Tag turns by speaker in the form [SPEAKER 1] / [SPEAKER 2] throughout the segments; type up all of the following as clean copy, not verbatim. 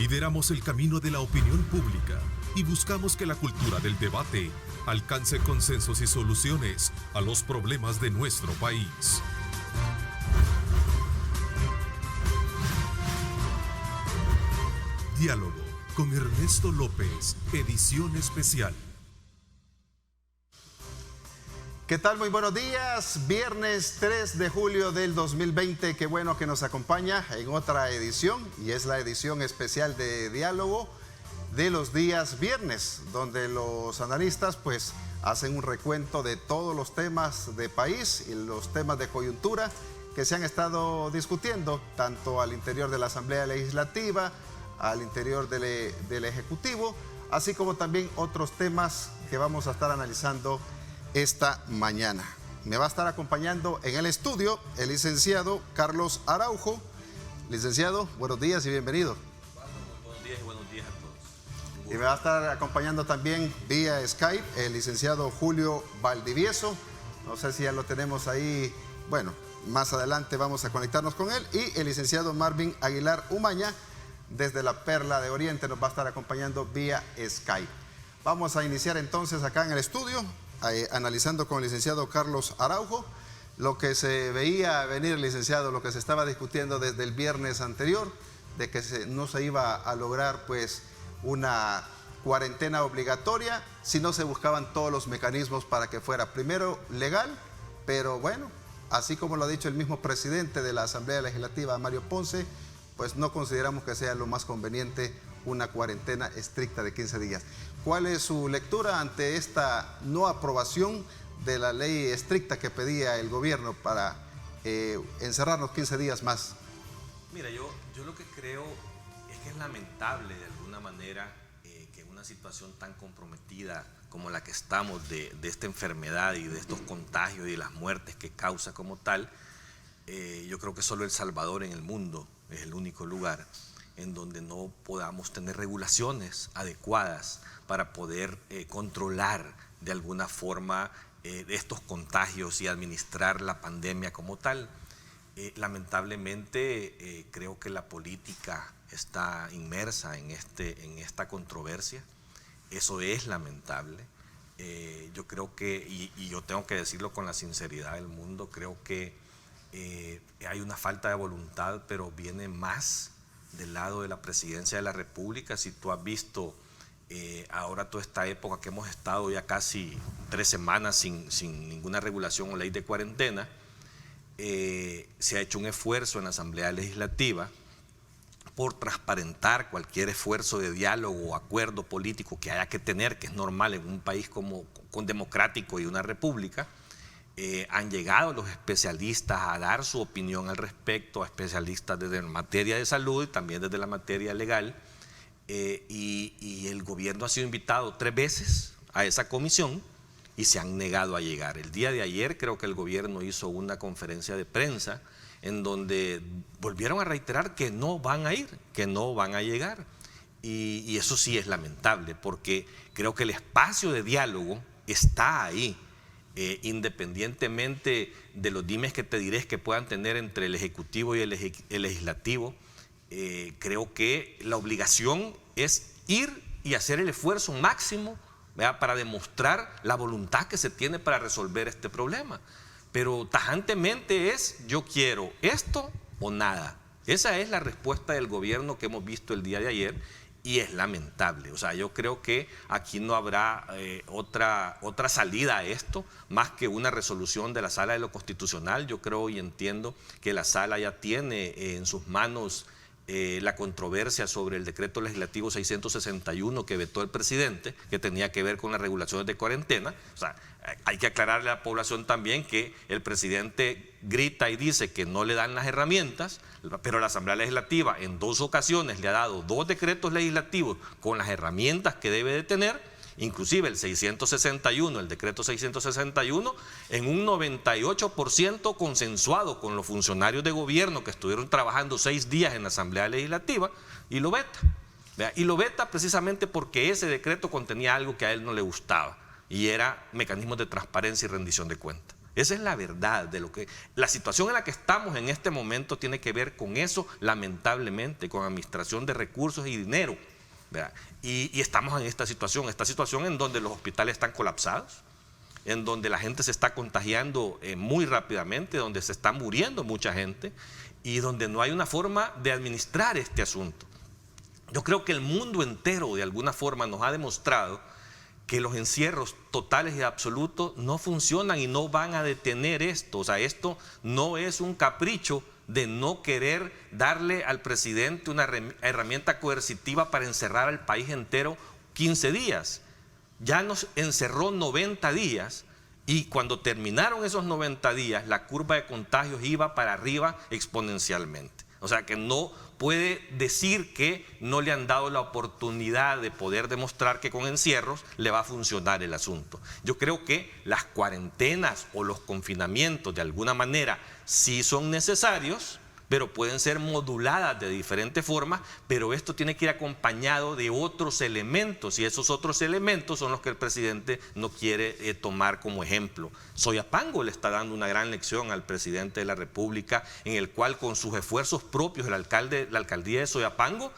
[SPEAKER 1] Lideramos el camino de la opinión pública y buscamos que la cultura del debate alcance consensos y soluciones a los problemas de nuestro país. Diálogo con Ernesto López, edición especial.
[SPEAKER 2] ¿Qué tal? Muy buenos días. Viernes 3 de julio del 2020. Qué bueno que nos acompaña en otra edición, y es la edición especial de Diálogo de los días viernes, donde los analistas pues hacen un recuento de todos los temas de país y los temas de coyuntura que se han estado discutiendo tanto al interior de la Asamblea Legislativa, al interior del Ejecutivo, así como también otros temas que vamos a estar analizando esta mañana. Me va a estar acompañando en el estudio el licenciado Carlos Araujo. Licenciado, buenos días y bienvenido.
[SPEAKER 3] Muy buenos días y buenos días a todos.
[SPEAKER 2] Y me va a estar acompañando también vía Skype el licenciado Julio Valdivieso. No sé si ya lo tenemos ahí. Bueno, más adelante vamos a conectarnos con él. Y el licenciado Marvin Aguilar Umaña, desde la Perla de Oriente, nos va a estar acompañando vía Skype. Vamos a iniciar entonces acá en el estudio, analizando con el licenciado Carlos Araujo lo que se veía venir, licenciado, lo que se estaba discutiendo desde el viernes anterior, de que no se iba a lograr pues una cuarentena obligatoria si no se buscaban todos los mecanismos para que fuera primero legal, pero bueno, así como lo ha dicho el mismo presidente de la Asamblea Legislativa, Mario Ponce, pues no consideramos que sea lo más conveniente una cuarentena estricta de 15 días. ¿Cuál es su lectura ante esta no aprobación de la ley estricta que pedía el gobierno para encerrarnos 15 días más?
[SPEAKER 3] Mira, yo lo que creo es que es lamentable de alguna manera que en una situación tan comprometida como la que estamos de esta enfermedad y de estos contagios y de las muertes que causa como tal, yo creo que solo El Salvador en el mundo es el único lugar en donde no podamos tener regulaciones adecuadas para poder controlar de alguna forma estos contagios y administrar la pandemia como tal. Lamentablemente creo que la política está inmersa en esta controversia. Eso es lamentable. Yo creo que, y yo tengo que decirlo con la sinceridad del mundo, creo que hay una falta de voluntad, pero viene más del lado de la Presidencia de la República. Si tú has visto ahora toda esta época que hemos estado ya casi 3 semanas sin ninguna regulación o ley de cuarentena, se ha hecho un esfuerzo en la Asamblea Legislativa por transparentar cualquier esfuerzo de diálogo o acuerdo político que haya que tener, que es normal en un país con democrático y una república. Han llegado los especialistas a dar su opinión al respecto, a especialistas desde la materia de salud y también desde la materia legal, y el gobierno ha sido invitado 3 veces a esa comisión y se han negado a llegar. El día de ayer creo que el gobierno hizo una conferencia de prensa en donde volvieron a reiterar que no van a ir, que no van a llegar, y eso sí es lamentable, porque creo que el espacio de diálogo está ahí. Independientemente de los dimes que te diré que puedan tener entre el Ejecutivo y el Legislativo, creo que la obligación es ir y hacer el esfuerzo máximo, ¿verdad?, para demostrar la voluntad que se tiene para resolver este problema. Pero tajantemente es: yo quiero esto o nada. Esa es la respuesta del gobierno que hemos visto el día de ayer. Y es lamentable. O sea, yo creo que aquí no habrá otra salida a esto más que una resolución de la Sala de lo Constitucional. Yo creo y entiendo que la Sala ya tiene en sus manos la controversia sobre el decreto legislativo 661 que vetó el presidente, que tenía que ver con las regulaciones de cuarentena. O sea, hay que aclararle a la población también que el presidente grita y dice que no le dan las herramientas, pero la Asamblea Legislativa en 2 ocasiones le ha dado 2 decretos legislativos con las herramientas que debe de tener, inclusive el 661, el decreto 661, en un 98% consensuado con los funcionarios de gobierno que estuvieron trabajando 6 días en la Asamblea Legislativa, y lo veta. ¿Verdad? Y lo veta precisamente porque ese decreto contenía algo que a él no le gustaba, y era mecanismos de transparencia y rendición de cuentas. Esa es la verdad de lo que... La situación en la que estamos en este momento tiene que ver con eso, lamentablemente, con administración de recursos y dinero, ¿verdad? Y estamos en esta situación en donde los hospitales están colapsados, en donde la gente se está contagiando muy rápidamente, donde se está muriendo mucha gente y donde no hay una forma de administrar este asunto. Yo creo que el mundo entero de alguna forma nos ha demostrado que los encierros totales y absolutos no funcionan y no van a detener esto. O sea, esto no es un capricho de no querer darle al presidente una herramienta coercitiva para encerrar al país entero 15 días. Ya nos encerró 90 días y cuando terminaron esos 90 días, la curva de contagios iba para arriba exponencialmente. O sea que no puede decir que no le han dado la oportunidad de poder demostrar que con encierros le va a funcionar el asunto. Yo creo que las cuarentenas o los confinamientos de alguna manera sí son necesarios, pero pueden ser moduladas de diferentes formas, pero esto tiene que ir acompañado de otros elementos y esos otros elementos son los que el presidente no quiere tomar como ejemplo. Soyapango le está dando una gran lección al presidente de la República, en el cual con sus esfuerzos propios la alcaldía de Soyapango,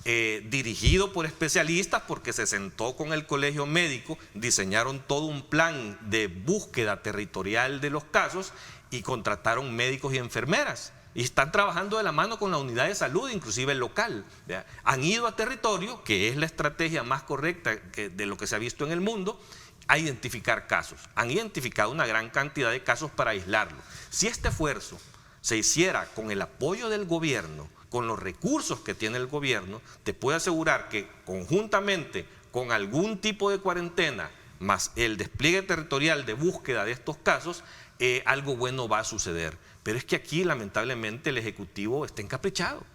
[SPEAKER 3] dirigido por especialistas, porque se sentó con el colegio médico, diseñaron todo un plan de búsqueda territorial de los casos y contrataron médicos y enfermeras. Y están trabajando de la mano con la unidad de salud, inclusive local. ¿Verdad? Han ido a territorio, que es la estrategia más correcta de lo que se ha visto en el mundo, a identificar casos. Han identificado una gran cantidad de casos para aislarlos. Si este esfuerzo se hiciera con el apoyo del gobierno, con los recursos que tiene el gobierno, te puedo asegurar que conjuntamente con algún tipo de cuarentena, más el despliegue territorial de búsqueda de estos casos, algo bueno va a suceder. Pero es que aquí lamentablemente el Ejecutivo está encaprichado.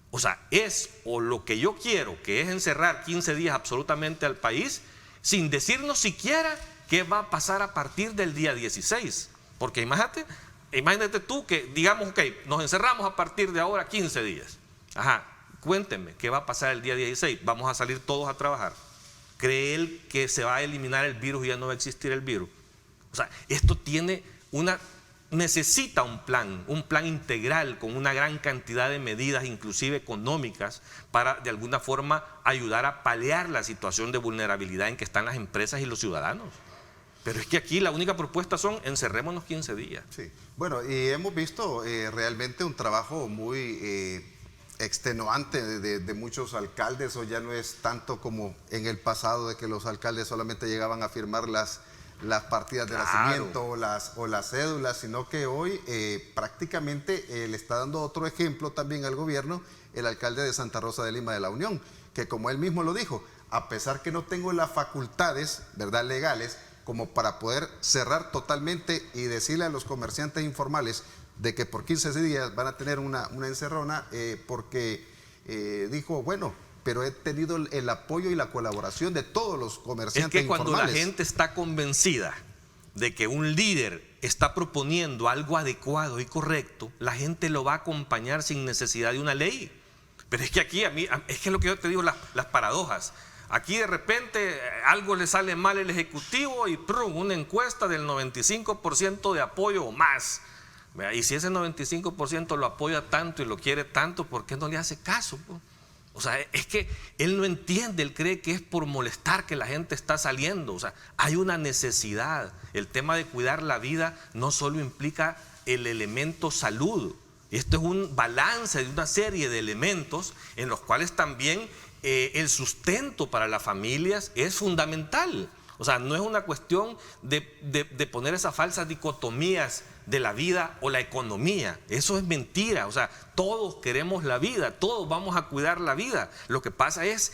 [SPEAKER 3] O sea, es o lo que yo quiero, que es encerrar 15 días absolutamente al país, sin decirnos siquiera qué va a pasar a partir del día 16. Porque imagínate tú que digamos, ok, nos encerramos a partir de ahora 15 días. Ajá, cuéntenme, ¿qué va a pasar el día 16? ¿Vamos a salir todos a trabajar? ¿Cree él que se va a eliminar el virus y ya no va a existir el virus? O sea, esto necesita un plan integral con una gran cantidad de medidas, inclusive económicas, para de alguna forma ayudar a paliar la situación de vulnerabilidad en que están las empresas y los ciudadanos. Pero es que aquí la única propuesta son encerrémonos 15 días.
[SPEAKER 2] Sí, bueno, y hemos visto realmente un trabajo muy extenuante de muchos alcaldes, o ya no es tanto como en el pasado de que los alcaldes solamente llegaban a firmar las partidas de nacimiento o las cédulas, sino que hoy prácticamente le está dando otro ejemplo también al gobierno el alcalde de Santa Rosa de Lima de la Unión, que como él mismo lo dijo, a pesar que no tengo las facultades, ¿verdad?, legales, como para poder cerrar totalmente y decirle a los comerciantes informales de que por 15 días van a tener una encerrona, porque dijo, bueno, pero he tenido el apoyo y la colaboración de todos los comerciantes informales.
[SPEAKER 3] Es que cuando la gente está convencida de que un líder está proponiendo algo adecuado y correcto, la gente lo va a acompañar sin necesidad de una ley. Pero es que aquí, es que lo que yo te digo, las paradojas. Aquí de repente algo le sale mal al Ejecutivo y ¡prum!, una encuesta del 95% de apoyo o más. Y si ese 95% lo apoya tanto y lo quiere tanto, ¿por qué no le hace caso? O sea, es que él no entiende, él cree que es por molestar que la gente está saliendo. O sea, hay una necesidad. El tema de cuidar la vida no solo implica el elemento salud. Esto es un balance de una serie de elementos en los cuales también el sustento para las familias es fundamental. O sea, no es una cuestión de poner esas falsas dicotomías de la vida o la economía. Eso es mentira. O sea, todos queremos la vida, todos vamos a cuidar la vida. Lo que pasa es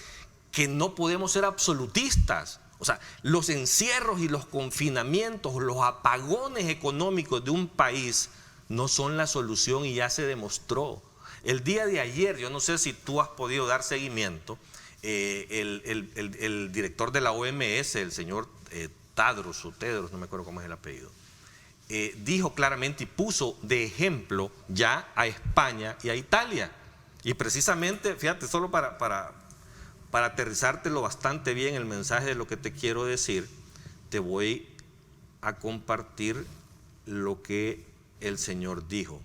[SPEAKER 3] que no podemos ser absolutistas. O sea, los encierros y los confinamientos, los apagones económicos de un país no son la solución y ya se demostró. El día de ayer, yo no sé si tú has podido dar seguimiento, el director de la OMS, el señor Tedros, no me acuerdo cómo es el apellido, dijo claramente y puso de ejemplo ya a España y a Italia. Y precisamente, fíjate, solo para aterrizártelo bastante bien el mensaje de lo que te quiero decir, te voy a compartir lo que el señor dijo.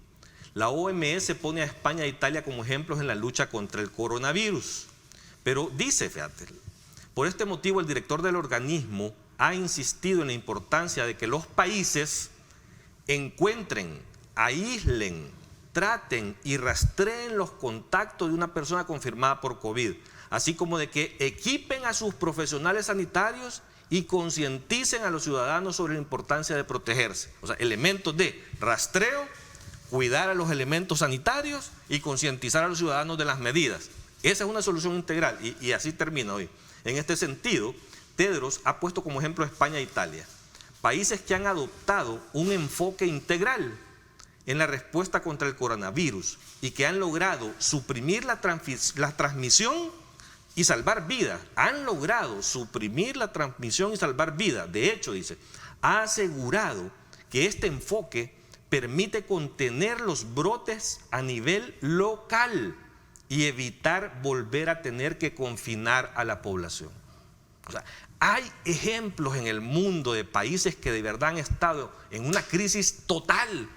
[SPEAKER 3] La OMS pone a España e Italia como ejemplos en la lucha contra el coronavirus. Pero dice, fíjate, por este motivo el director del organismo ha insistido en la importancia de que los países encuentren, aíslen, traten y rastreen los contactos de una persona confirmada por COVID, así como de que equipen a sus profesionales sanitarios y concienticen a los ciudadanos sobre la importancia de protegerse. O sea, elementos de rastreo, cuidar a los elementos sanitarios y concientizar a los ciudadanos de las medidas. Esa es una solución integral y así termina hoy. En este sentido, Tedros ha puesto como ejemplo a España e Italia, países que han adoptado un enfoque integral en la respuesta contra el coronavirus y que han logrado suprimir la transmisión y salvar vidas. Han logrado suprimir la transmisión y salvar vidas. De hecho, dice, ha asegurado que este enfoque permite contener los brotes a nivel local y evitar volver a tener que confinar a la población. O sea, hay ejemplos en el mundo de países que de verdad han estado en una crisis total,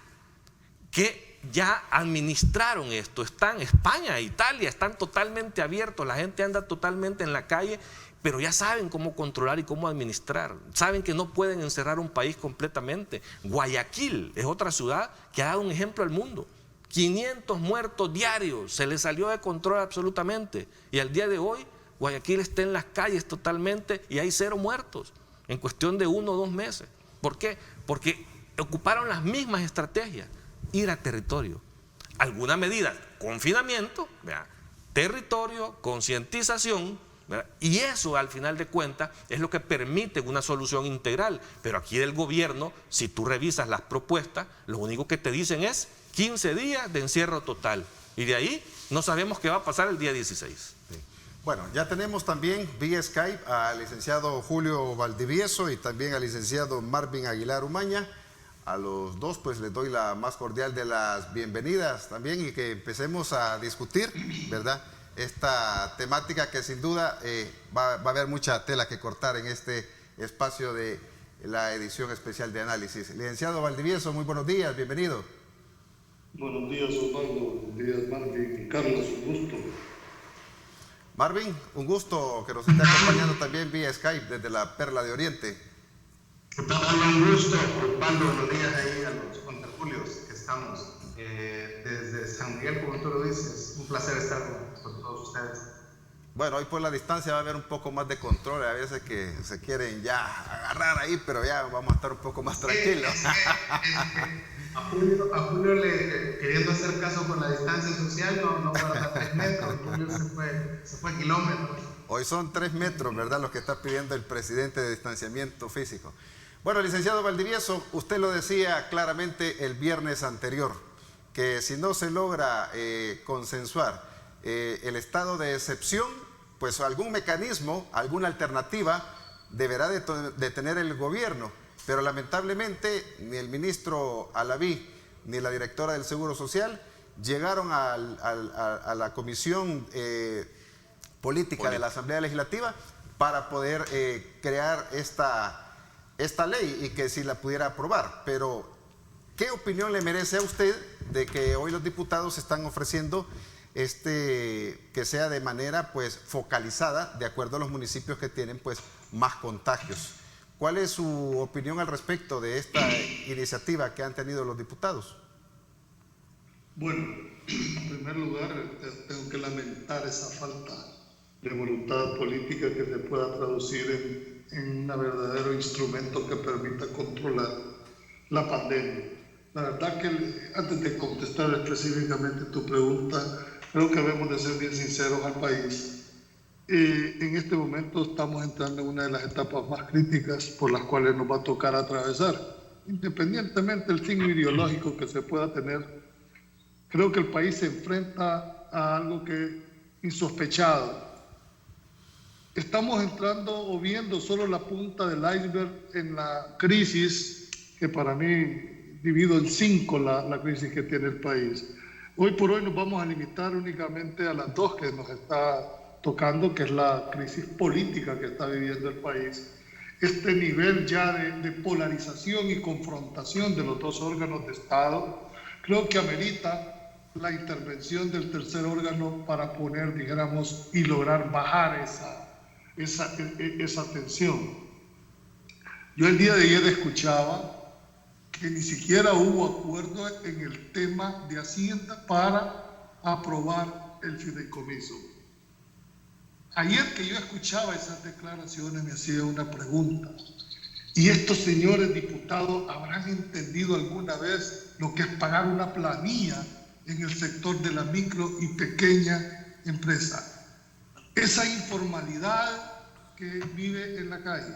[SPEAKER 3] que ya administraron esto. Están España e Italia, están totalmente abiertos, la gente anda totalmente en la calle, pero ya saben cómo controlar y cómo administrar. Saben que no pueden encerrar un país completamente. Guayaquil es otra ciudad que ha dado un ejemplo al mundo. 500 muertos diarios, se les salió de control absolutamente. Y al día de hoy, Guayaquil está en las calles totalmente y hay 0 muertos en cuestión de 1 o 2 meses. ¿Por qué? Porque ocuparon las mismas estrategias. Ir a territorio. Alguna medida, confinamiento, ¿verdad? Territorio, concientización, ¿verdad? Y eso al final de cuentas es lo que permite una solución integral. Pero aquí del gobierno, si tú revisas las propuestas, lo único que te dicen es 15 días de encierro total. Y de ahí no sabemos qué va a pasar el día 16.
[SPEAKER 2] Sí. Bueno, ya tenemos también vía Skype al licenciado Julio Valdivieso y también al licenciado Marvin Aguilar Umaña. A los dos pues les doy la más cordial de las bienvenidas también y que empecemos a discutir, ¿verdad?, esta temática que sin duda va a haber mucha tela que cortar en este espacio de la edición especial de análisis. Licenciado Valdivieso, muy buenos días, bienvenido.
[SPEAKER 4] Buenos días, Osvaldo. Buenos días, Marvin y Carlos, un gusto.
[SPEAKER 2] Marvin, un gusto que nos esté acompañando también vía Skype desde la Perla de Oriente.
[SPEAKER 5] ¿Qué tal? Un gusto, Osvaldo. Buenos días ahí a los contertulios que estamos desde San Miguel, como tú lo dices. Un placer estar con todos ustedes.
[SPEAKER 2] Bueno, hoy por la distancia va a haber un poco más de control. A veces que se quieren ya agarrar ahí, pero ya vamos a estar un poco más tranquilos.
[SPEAKER 5] A Julio queriendo hacer caso con la distancia social, no para 3 metros. Julio se fue kilómetros.
[SPEAKER 2] Hoy son 3 metros, ¿verdad?, los que está pidiendo el presidente de distanciamiento físico. Bueno, licenciado Valdivieso, usted lo decía claramente el viernes anterior, que si no se logra consensuar el estado de excepción, pues algún mecanismo, alguna alternativa deberá de tener el gobierno. Pero lamentablemente ni el ministro Alaví ni la directora del Seguro Social llegaron a la comisión política de la Asamblea Legislativa para poder crear esta ley y que si la pudiera aprobar. Pero, ¿qué opinión le merece a usted de que hoy los diputados están ofreciendo que sea de manera pues focalizada de acuerdo a los municipios que tienen pues más contagios? ¿Cuál es su opinión al respecto de esta iniciativa que han tenido los diputados?
[SPEAKER 4] Bueno, en primer lugar, tengo que lamentar esa falta de voluntad política que se pueda traducir en un verdadero instrumento que permita controlar la pandemia. La verdad que antes de contestar específicamente tu pregunta, creo que debemos de ser bien sinceros al país. En este momento estamos entrando en una de las etapas más críticas por las cuales nos va a tocar atravesar. Independientemente del signo ideológico que se pueda tener, creo que el país se enfrenta a algo que insospechado. Estamos entrando o viendo solo la punta del iceberg en la crisis, que para mí divido en 5 la crisis que tiene el país. Hoy por hoy nos vamos a limitar únicamente a las 2 que nos está tocando, que es la crisis política que está viviendo el país. este nivel ya de polarización y confrontación de los dos órganos de Estado, creo que amerita la intervención del tercer órgano para poner, dijéramos, y lograr bajar esa tensión. Yo el día de ayer escuchaba que ni siquiera hubo acuerdo en el tema de Hacienda para aprobar el fideicomiso. Ayer que yo escuchaba esas declaraciones me hacía una pregunta. ¿Y estos señores diputados habrán entendido alguna vez lo que es pagar una planilla en el sector de la micro y pequeña empresa? Esa informalidad que vive en la calle.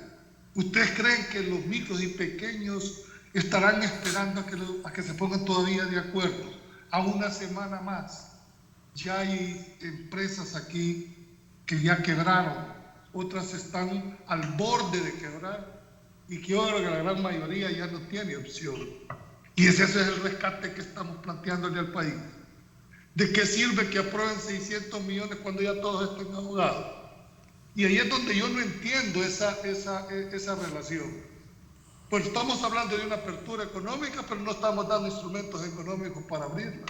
[SPEAKER 4] ¿Ustedes creen que los micros y pequeños estarán esperando a que se pongan todavía de acuerdo? A una semana más. Ya hay empresas aquí que ya quebraron, otras están al borde de quebrar y que ahora la gran mayoría ya no tiene opción. Y ese es el rescate que estamos planteándole al país. ¿De qué sirve que aprueben 600 millones cuando ya todos estén ahogados? Y ahí es donde yo no entiendo esa relación. Pues estamos hablando de una apertura económica, pero no estamos dando instrumentos económicos para abrirla.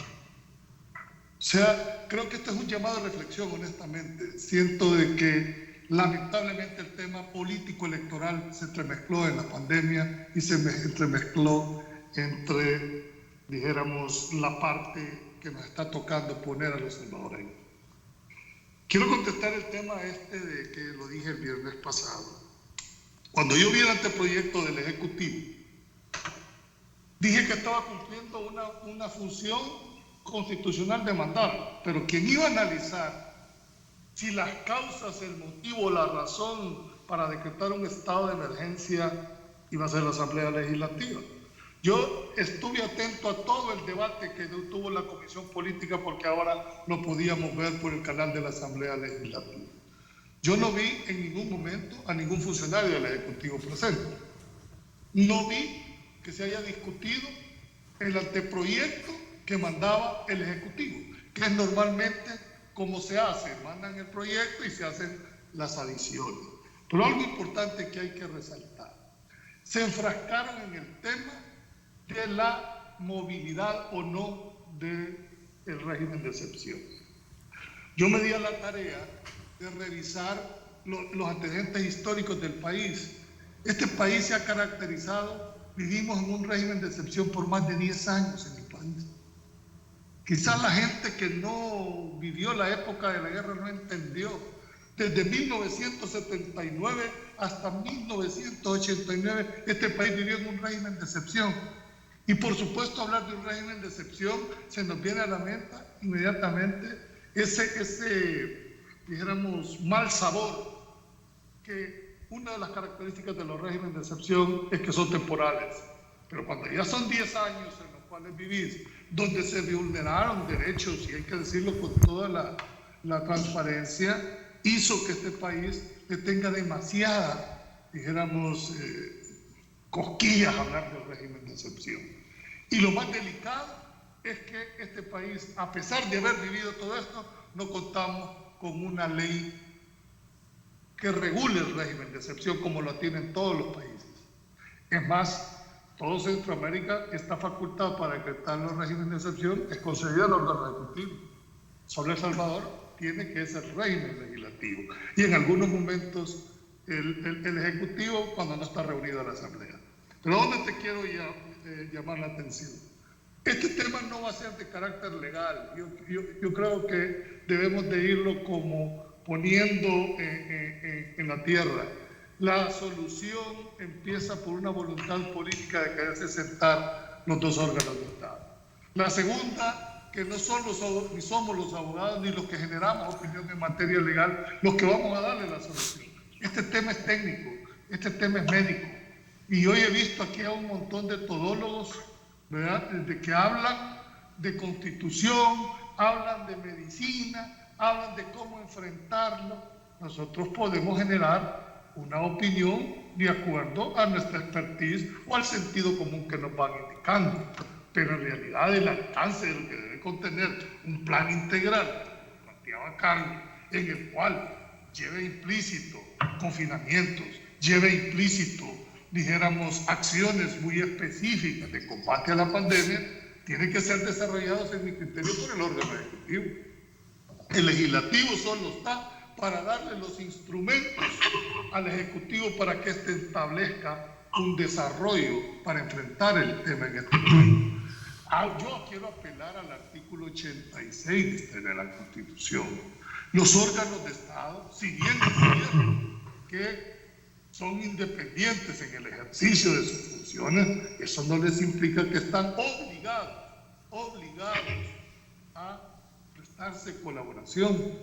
[SPEAKER 4] O sea, creo que este es un llamado a reflexión, honestamente. Siento de que lamentablemente el tema político electoral se entremezcló en la pandemia y se entremezcló entre, dijéramos, la parte que nos está tocando poner a los salvadoreños. Quiero contestar el tema de que lo dije el viernes pasado. Cuando yo vi el anteproyecto del Ejecutivo, dije que estaba cumpliendo una función constitucional de mandar, pero quien iba a analizar si las causas, el motivo, la razón para decretar un estado de emergencia iba a ser la Asamblea Legislativa. Yo estuve atento a todo el debate que tuvo la Comisión Política porque ahora lo podíamos ver por el canal de la Asamblea Legislativa. Yo no vi en ningún momento a ningún funcionario del Ejecutivo presente. No vi que se haya discutido el anteproyecto que mandaba el Ejecutivo, que es normalmente como se hace, mandan el proyecto y se hacen las adiciones. Pero algo importante que hay que resaltar, se enfrascaron en el tema de la movilidad o no del régimen de excepción. Yo me di a la tarea de revisar los antecedentes históricos del país. Este país se ha caracterizado, vivimos en un régimen de excepción por más de 10 años en el país. Quizás la gente que no vivió la época de la guerra no entendió. Desde 1979 hasta 1989, este país vivió en un régimen de excepción. Y por supuesto, hablar de un régimen de excepción, se nos viene a la mente inmediatamente ese dijéramos, mal sabor, que una de las características de los regímenes de excepción es que son temporales. Pero cuando ya son 10 años en los cuales vivís, donde se vulneraron derechos, y hay que decirlo con toda la transparencia, hizo que este país le tenga demasiada, dijéramos, cosquillas hablar del régimen de excepción. Y lo más delicado es que este país, a pesar de haber vivido todo esto, no contamos con una ley que regule el régimen de excepción como lo tienen todos los países. Es más, todo Centroamérica está facultado para decretar los regímenes de excepción, es concedido al órgano ejecutivo. Solo El Salvador tiene que ser régimen legislativo. Y en algunos momentos el Ejecutivo cuando no está reunido la Asamblea. Pero ¿dónde te quiero llamar la atención? Este tema no va a ser de carácter legal. Yo creo que debemos de irlo como poniendo en la tierra. La solución empieza por una voluntad política de quererse sentar los dos órganos de Estado. La segunda, que no son ni somos los abogados ni los que generamos opinión en materia legal los que vamos a darle la solución. Este tema es técnico, este tema es médico. Y hoy he visto aquí a un montón de todólogos, ¿verdad?, de que hablan de constitución, hablan de medicina, hablan de cómo enfrentarlo. Nosotros podemos generar una opinión de acuerdo a nuestra expertise o al sentido común que nos van indicando. Pero en realidad el alcance de lo que debe contener un plan integral, como planteaba Carlos, en el cual lleve implícito confinamientos, lleve implícito, dijéramos, acciones muy específicas de combate a la pandemia, tienen que ser desarrollados en mi criterio por el órgano ejecutivo. El legislativo solo está para darle los instrumentos al ejecutivo para que éste establezca un desarrollo para enfrentar el tema en este país. Yo quiero apelar al artículo 86 de la Constitución. Los órganos de Estado, si bien es cierto que son independientes en el ejercicio de sus funciones, eso no les implica que están obligados a prestarse colaboración.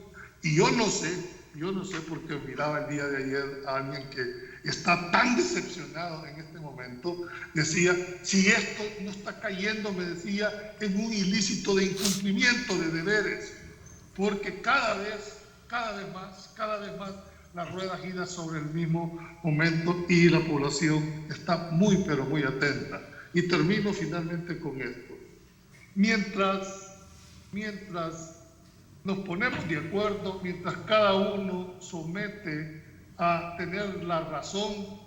[SPEAKER 4] Y yo no sé porque miraba el día de ayer a alguien que está tan decepcionado en este momento, decía, si esto no está cayendo, me decía, en un ilícito de incumplimiento de deberes, porque cada vez más la rueda gira sobre el mismo momento y la población está muy, pero muy atenta. Y termino finalmente con esto. Mientras nos ponemos de acuerdo, mientras cada uno somete a tener la razón,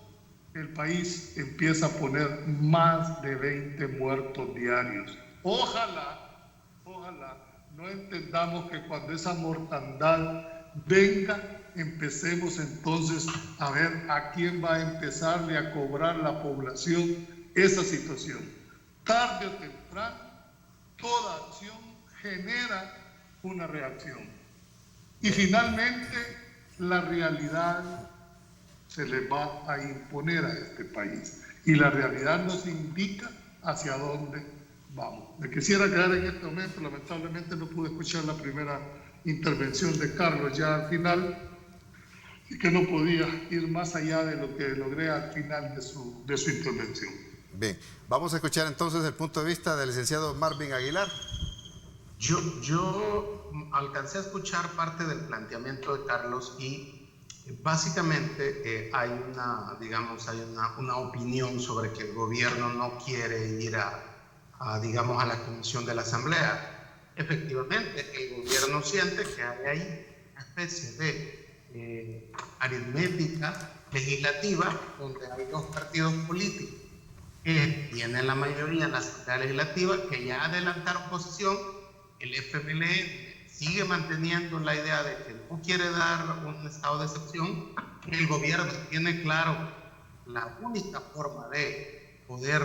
[SPEAKER 4] el país empieza a poner más de 20 muertos diarios. Ojalá no entendamos que cuando esa mortandad venga, empecemos entonces a ver a quién va a empezarle a cobrar la población esa situación. Tarde o temprano, toda acción genera una reacción. Y finalmente, la realidad se le va a imponer a este país. Y la realidad nos indica hacia dónde vamos. Me quisiera quedar en este momento, lamentablemente no pude escuchar la primera intervención de Carlos ya al final, y que no podía ir más allá de lo que logré al final de su intervención.
[SPEAKER 2] Bien, vamos a escuchar entonces el punto de vista del licenciado Marvin Aguilar.
[SPEAKER 5] Yo alcancé a escuchar parte del planteamiento de Carlos y básicamente hay una opinión sobre que el gobierno no quiere ir a la comisión de la Asamblea. Efectivamente, el gobierno siente que hay ahí una especie de aritmética legislativa donde hay dos partidos políticos que tienen la mayoría en la Asamblea Legislativa, que ya adelantaron posición. El FMLN sigue manteniendo la idea de que no quiere dar un estado de excepción. El gobierno tiene claro la única forma de poder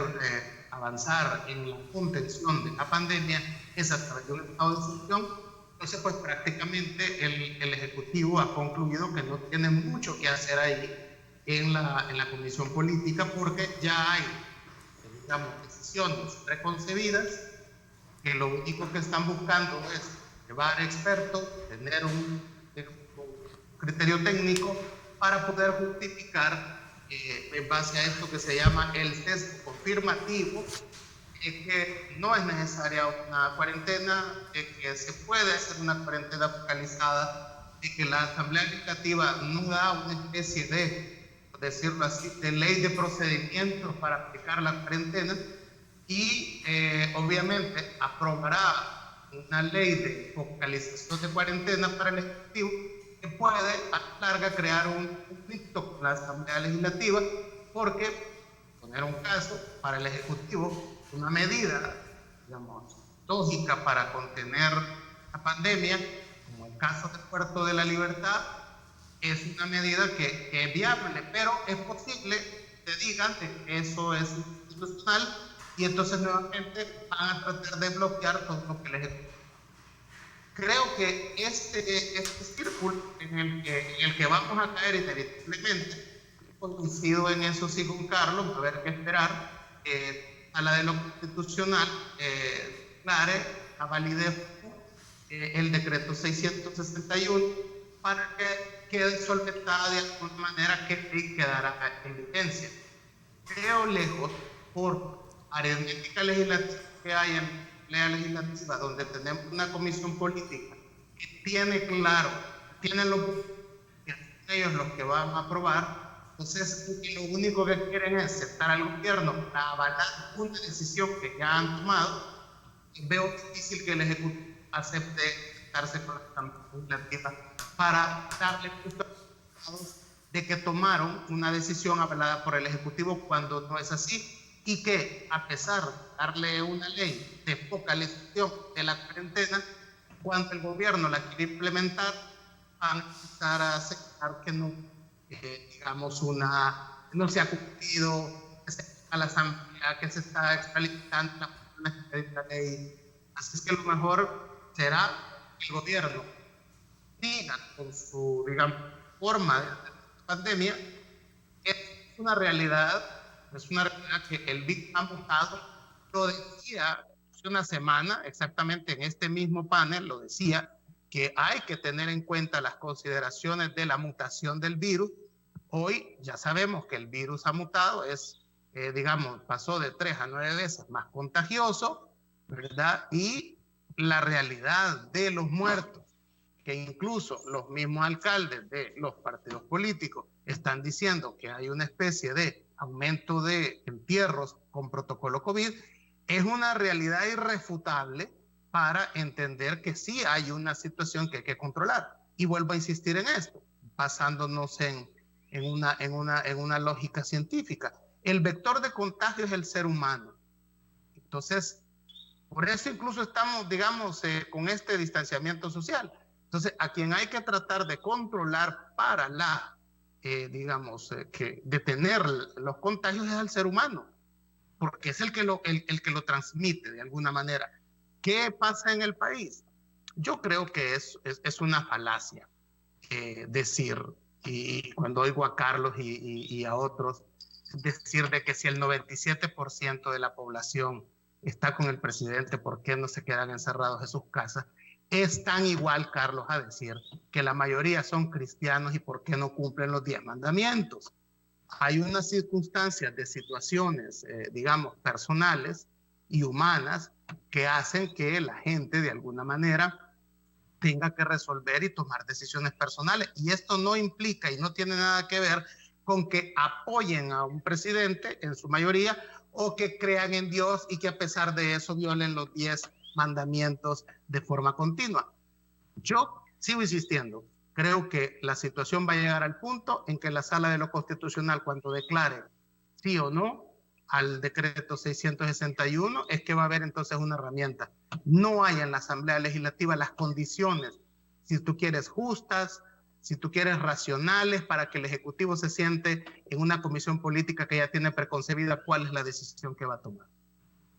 [SPEAKER 5] avanzar en la contención de la pandemia es a través de un estado de excepción. Entonces, pues prácticamente el Ejecutivo ha concluido que no tiene mucho que hacer ahí en la Comisión Política, porque ya hay, decisiones preconcebidas que lo único que están buscando es llevar expertos, tener un criterio técnico para poder justificar en base a esto que se llama el sesgo confirmativo, que no es necesaria una cuarentena, que se puede hacer una cuarentena focalizada, y que la Asamblea Legislativa no da una especie de, por decirlo así, de ley de procedimientos para aplicar la cuarentena, y obviamente aprobará una ley de focalización de cuarentena para el Ejecutivo que puede a la larga crear un conflicto con la Asamblea Legislativa, porque, poner un caso, para el Ejecutivo una medida, lógica para contener la pandemia, como el caso del Puerto de la Libertad, es una medida que es viable, pero es posible que digan que eso es inconstitucional y entonces nuevamente van a tratar de bloquear todo lo que el Ejecutivo. Creo que este círculo en el que vamos a caer inevitablemente, coincido en eso sí con Carlos, va a haber que esperar a la de lo constitucional declare a validez el decreto 661 para que quede solventada de alguna manera que quedará en vigencia. Creo lejos, por aritmética legislativa que hay en la legislativa, donde tenemos una comisión política que tiene claro, tienen ellos los que van a aprobar. Entonces, lo único que quieren es sentar al gobierno para avalar una decisión que ya han tomado. Veo difícil que el Ejecutivo acepte sentarse con la Asamblea Legislativa para darle justo de que tomaron una decisión avalada por el Ejecutivo cuando no es así, y que a pesar de darle una ley de focalización de la cuarentena, cuando el gobierno la quiere implementar, van a empezar a aceptar que no, digamos, no se ha cumplido, que se a la asamblea, que se está extralimitando la ley. Así es que lo mejor será que el gobierno diga con su, digamos, forma de pandemia, es una realidad que el BID ha votado. Lo decía hace una semana, exactamente en este mismo panel, lo decía, que hay que tener en cuenta las consideraciones de la mutación del virus. Hoy ya sabemos que el virus ha mutado, digamos, pasó de 3 a 9 veces más contagioso, ¿verdad? Y la realidad de los muertos, que incluso los mismos alcaldes de los partidos políticos están diciendo que hay una especie de aumento de entierros con protocolo COVID, es una realidad irrefutable para entender que sí hay una situación que hay que controlar. Y vuelvo a insistir en esto, basándonos en una lógica científica. El vector de contagio es el ser humano. Entonces, por eso incluso estamos, digamos, con este distanciamiento social. Entonces, a quien hay que tratar de controlar para detener los contagios es al ser humano, porque es el que lo transmite de alguna manera. ¿Qué pasa en el país? Yo creo que es una falacia decir, y cuando oigo a Carlos y a otros, decir de que si el 97% de la población está con el presidente, ¿por qué no se quedan encerrados en sus casas? Es tan igual, Carlos, a decir que la mayoría son cristianos y ¿por qué no cumplen los 10 mandamientos? Hay unas circunstancias de situaciones, digamos, personales y humanas que hacen que la gente de alguna manera tenga que resolver y tomar decisiones personales. Y esto no implica y no tiene nada que ver con que apoyen a un presidente en su mayoría o que crean en Dios y que a pesar de eso violen los 10 mandamientos de forma continua. Yo sigo insistiendo, creo que la situación va a llegar al punto en que la Sala de lo Constitucional, cuando declare sí o no al decreto 661, es que va a haber entonces una herramienta. No hay en la Asamblea Legislativa las condiciones, si tú quieres justas, si tú quieres racionales, para que el Ejecutivo se siente en una comisión política que ya tiene preconcebida cuál es la decisión que va a tomar.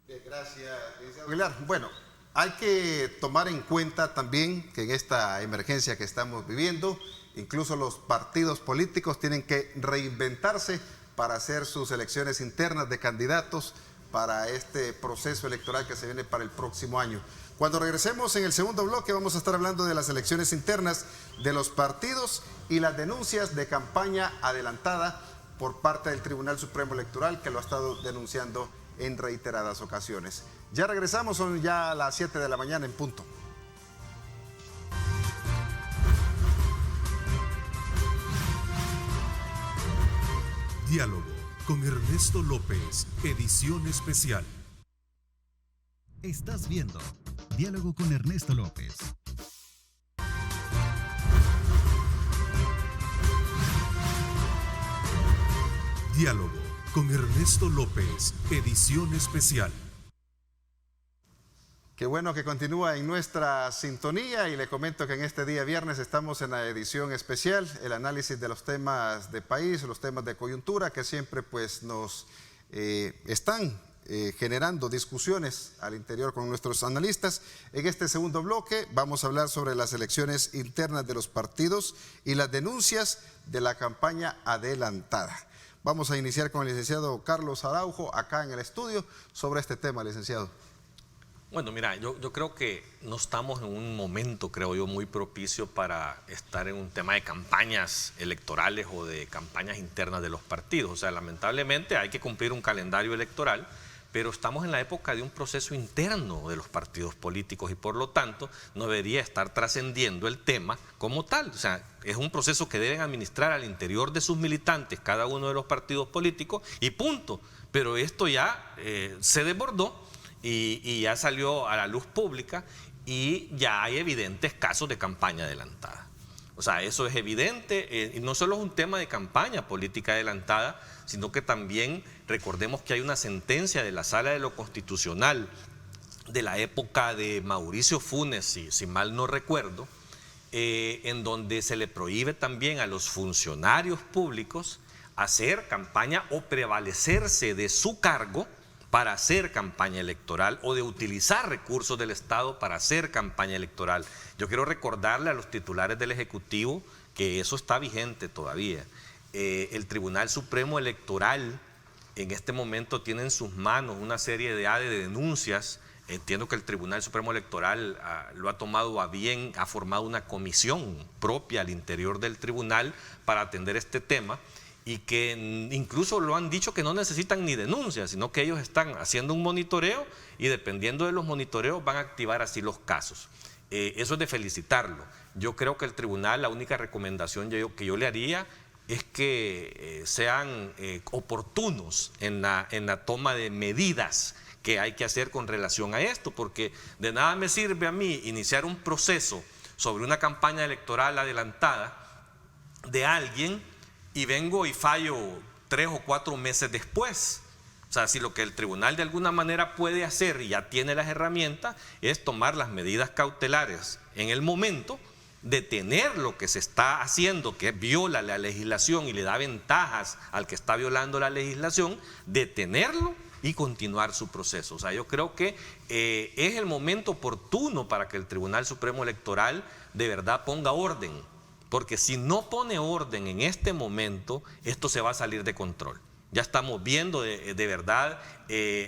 [SPEAKER 2] Gracias, licenciado Aguilar. Bueno, hay que tomar en cuenta también que en esta emergencia que estamos viviendo, incluso los partidos políticos tienen que reinventarse para hacer sus elecciones internas de candidatos para este proceso electoral que se viene para el próximo año. Cuando regresemos en el segundo bloque vamos a estar hablando de las elecciones internas de los partidos y las denuncias de campaña adelantada por parte del Tribunal Supremo Electoral, que lo ha estado denunciando en reiteradas ocasiones. Ya regresamos, son ya las 7 de la mañana en punto.
[SPEAKER 1] Diálogo con Ernesto López, edición especial.
[SPEAKER 6] Estás viendo Diálogo con Ernesto López.
[SPEAKER 1] Diálogo con Ernesto López, edición especial.
[SPEAKER 2] Qué bueno que continúa en nuestra sintonía y le comento que en este día viernes estamos en la edición especial, el análisis de los temas de país, los temas de coyuntura que siempre pues nos están generando discusiones al interior con nuestros analistas. En este segundo bloque vamos a hablar sobre las elecciones internas de los partidos y las denuncias de la campaña adelantada. Vamos a iniciar con el licenciado Carlos Araujo acá en el estudio sobre este tema, licenciado.
[SPEAKER 3] Bueno, mira, yo creo que no estamos en un momento, creo yo, muy propicio para estar en un tema de campañas electorales o de campañas internas de los partidos. O sea, lamentablemente hay que cumplir un calendario electoral, pero estamos en la época de un proceso interno de los partidos políticos y por lo tanto no debería estar trascendiendo el tema como tal. O sea, es un proceso que deben administrar al interior de sus militantes cada uno de los partidos políticos y punto. Pero esto ya se desbordó y ya salió a la luz pública y ya hay evidentes casos de campaña adelantada. O sea, eso es evidente, y no solo es un tema de campaña política adelantada, sino que también recordemos que hay una sentencia de la Sala de lo Constitucional de la época de Mauricio Funes, si mal no recuerdo, en donde se le prohíbe también a los funcionarios públicos hacer campaña o prevalecerse de su cargo para hacer campaña electoral o de utilizar recursos del Estado para hacer campaña electoral. Yo quiero recordarle a los titulares del Ejecutivo que eso está vigente todavía. El Tribunal Supremo Electoral en este momento tiene en sus manos una serie de denuncias. Entiendo que el Tribunal Supremo Electoral lo ha tomado a bien, ha formado una comisión propia al interior del tribunal para atender este tema, y que incluso lo han dicho que no necesitan ni denuncias, sino que ellos están haciendo un monitoreo y dependiendo de los monitoreos van a activar así los casos. Eso es de felicitarlo. Yo creo que el tribunal, la única recomendación que yo le haría es que sean oportunos en la toma de medidas que hay que hacer con relación a esto, porque de nada me sirve a mí iniciar un proceso sobre una campaña electoral adelantada de alguien y vengo y fallo 3 o 4 meses después. O sea, si lo que el tribunal de alguna manera puede hacer y ya tiene las herramientas es tomar las medidas cautelares en el momento, detener lo que se está haciendo, que viola la legislación y le da ventajas al que está violando la legislación, detenerlo y continuar su proceso. O sea, yo creo que es el momento oportuno para que el Tribunal Supremo Electoral de verdad ponga orden, porque si no pone orden en este momento, esto se va a salir de control. Ya estamos viendo de verdad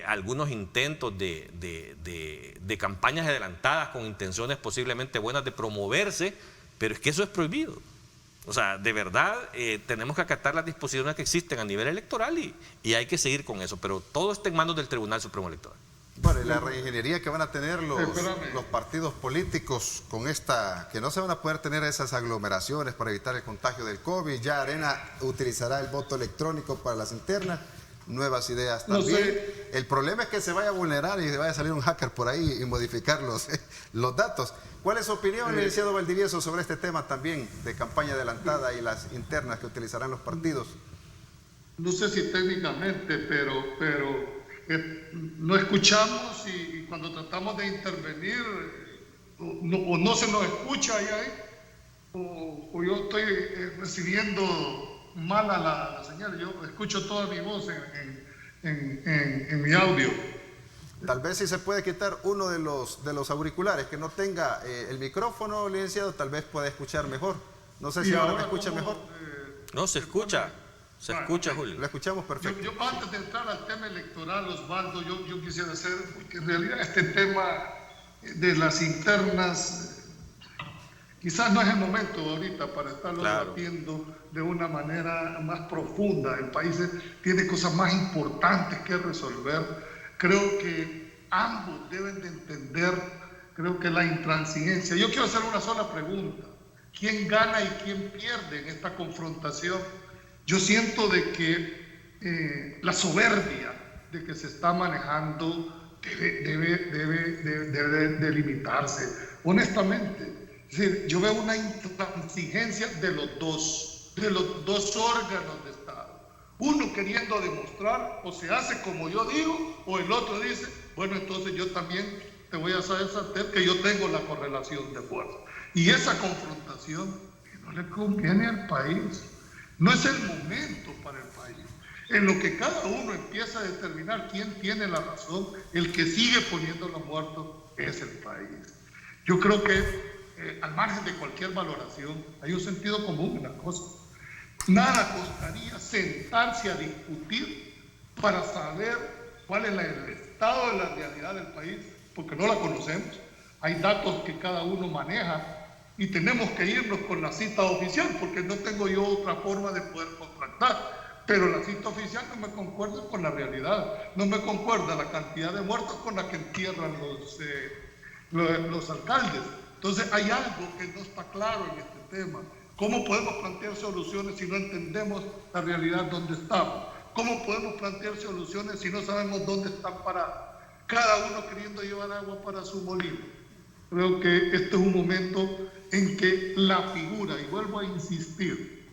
[SPEAKER 3] algunos intentos de campañas adelantadas con intenciones posiblemente buenas de promoverse, pero es que eso es prohibido. O sea, de verdad tenemos que acatar las disposiciones que existen a nivel electoral y hay que seguir con eso, pero todo está en manos del Tribunal Supremo Electoral.
[SPEAKER 2] Bueno, y la reingeniería que van a tener los partidos políticos con esta, que no se van a poder tener esas aglomeraciones para evitar el contagio del COVID. Ya Arena utilizará el voto electrónico para las internas, nuevas ideas también. No sé. El problema es que se vaya a vulnerar y se vaya a salir un hacker por ahí y modificar los datos. ¿Cuál es su opinión, licenciado Valdivieso, sobre este tema también de campaña adelantada y las internas que utilizarán los partidos?
[SPEAKER 4] No sé si técnicamente, pero no escuchamos y cuando tratamos de intervenir o no se nos escucha ahí, o yo estoy recibiendo mala la señal. Yo escucho toda mi voz en mi audio.
[SPEAKER 2] Tal vez si se puede quitar uno de los auriculares, que no tenga el micrófono, licenciado, tal vez pueda escuchar mejor. No sé si ahora me escucha mejor.
[SPEAKER 3] No, se escucha. Se escucha, Julio.
[SPEAKER 2] Lo escuchamos perfecto.
[SPEAKER 4] Yo antes de entrar al tema electoral, Osvaldo, yo quisiera hacer, porque en realidad este tema de las internas, quizás no es el momento ahorita para estarlo debatiendo de una manera más profunda. El país tiene cosas más importantes que resolver. Creo que ambos deben de entender, creo que la intransigencia. Yo quiero hacer una sola pregunta. ¿Quién gana y quién pierde en esta confrontación? Yo siento de que la soberbia de que se está manejando debe limitarse, honestamente. Es decir, yo veo una intransigencia de los dos órganos de Estado. Uno queriendo demostrar, o se hace como yo digo, o el otro dice, bueno, entonces yo también te voy a saber que yo tengo la correlación de fuerza. Y esa confrontación que no le conviene al país. No es el momento para el país. En lo que cada uno empieza a determinar quién tiene la razón, el que sigue poniendo los muertos es el país. Yo creo que al margen de cualquier valoración, hay un sentido común en la cosa. Nada costaría sentarse a discutir para saber cuál es el estado de la realidad del país, porque no la conocemos. Hay datos que cada uno maneja. Y tenemos que irnos con la cita oficial, porque no tengo yo otra forma de poder contractar. Pero la cita oficial no me concuerda con la realidad, no me concuerda la cantidad de muertos con la que entierran los alcaldes. Entonces hay algo que no está claro en este tema. ¿Cómo podemos plantear soluciones si no entendemos la realidad donde estamos? ¿Cómo podemos plantear soluciones si no sabemos dónde están parados? Cada uno queriendo llevar agua para su molino. Creo que este es un momento en que la figura, y vuelvo a insistir,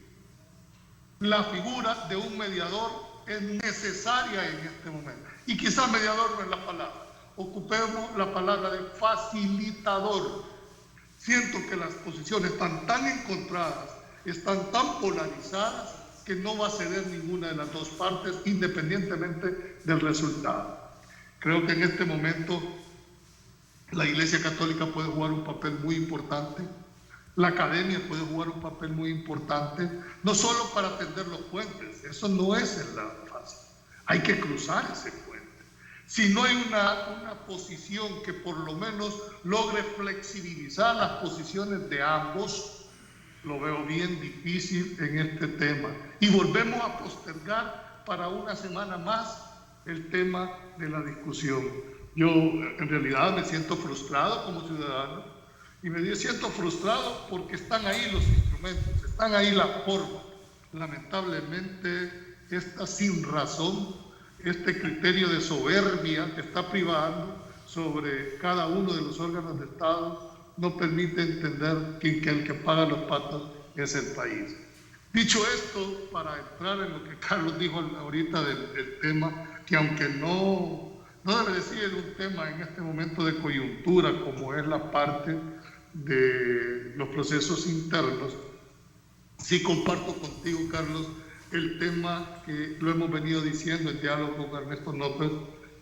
[SPEAKER 4] la figura de un mediador es necesaria en este momento. Y quizás mediador no es la palabra. Ocupemos la palabra de facilitador. Siento que las posiciones están tan encontradas, están tan polarizadas, que no va a ceder ninguna de las dos partes independientemente del resultado. Creo que en este momento la Iglesia Católica puede jugar un papel muy importante, la academia puede jugar un papel muy importante, no solo para atender los puentes, eso no es el lado fácil, hay que cruzar ese puente. Si no hay una posición que por lo menos logre flexibilizar las posiciones de ambos, lo veo bien difícil en este tema. Y volvemos a postergar para una semana más el tema de la discusión. Yo en realidad me siento frustrado como ciudadano y me siento frustrado porque están ahí los instrumentos, están ahí la forma. Lamentablemente, esta sin razón, este criterio de soberbia que está privando sobre cada uno de los órganos de Estado no permite entender que el que paga los patos es el país. Dicho esto, para entrar en lo que Carlos dijo ahorita del tema, que aunque no debe de ser un tema en este momento de coyuntura, como es la parte de los procesos internos, sí comparto contigo, Carlos, el tema que lo hemos venido diciendo en diálogo con Ernesto López,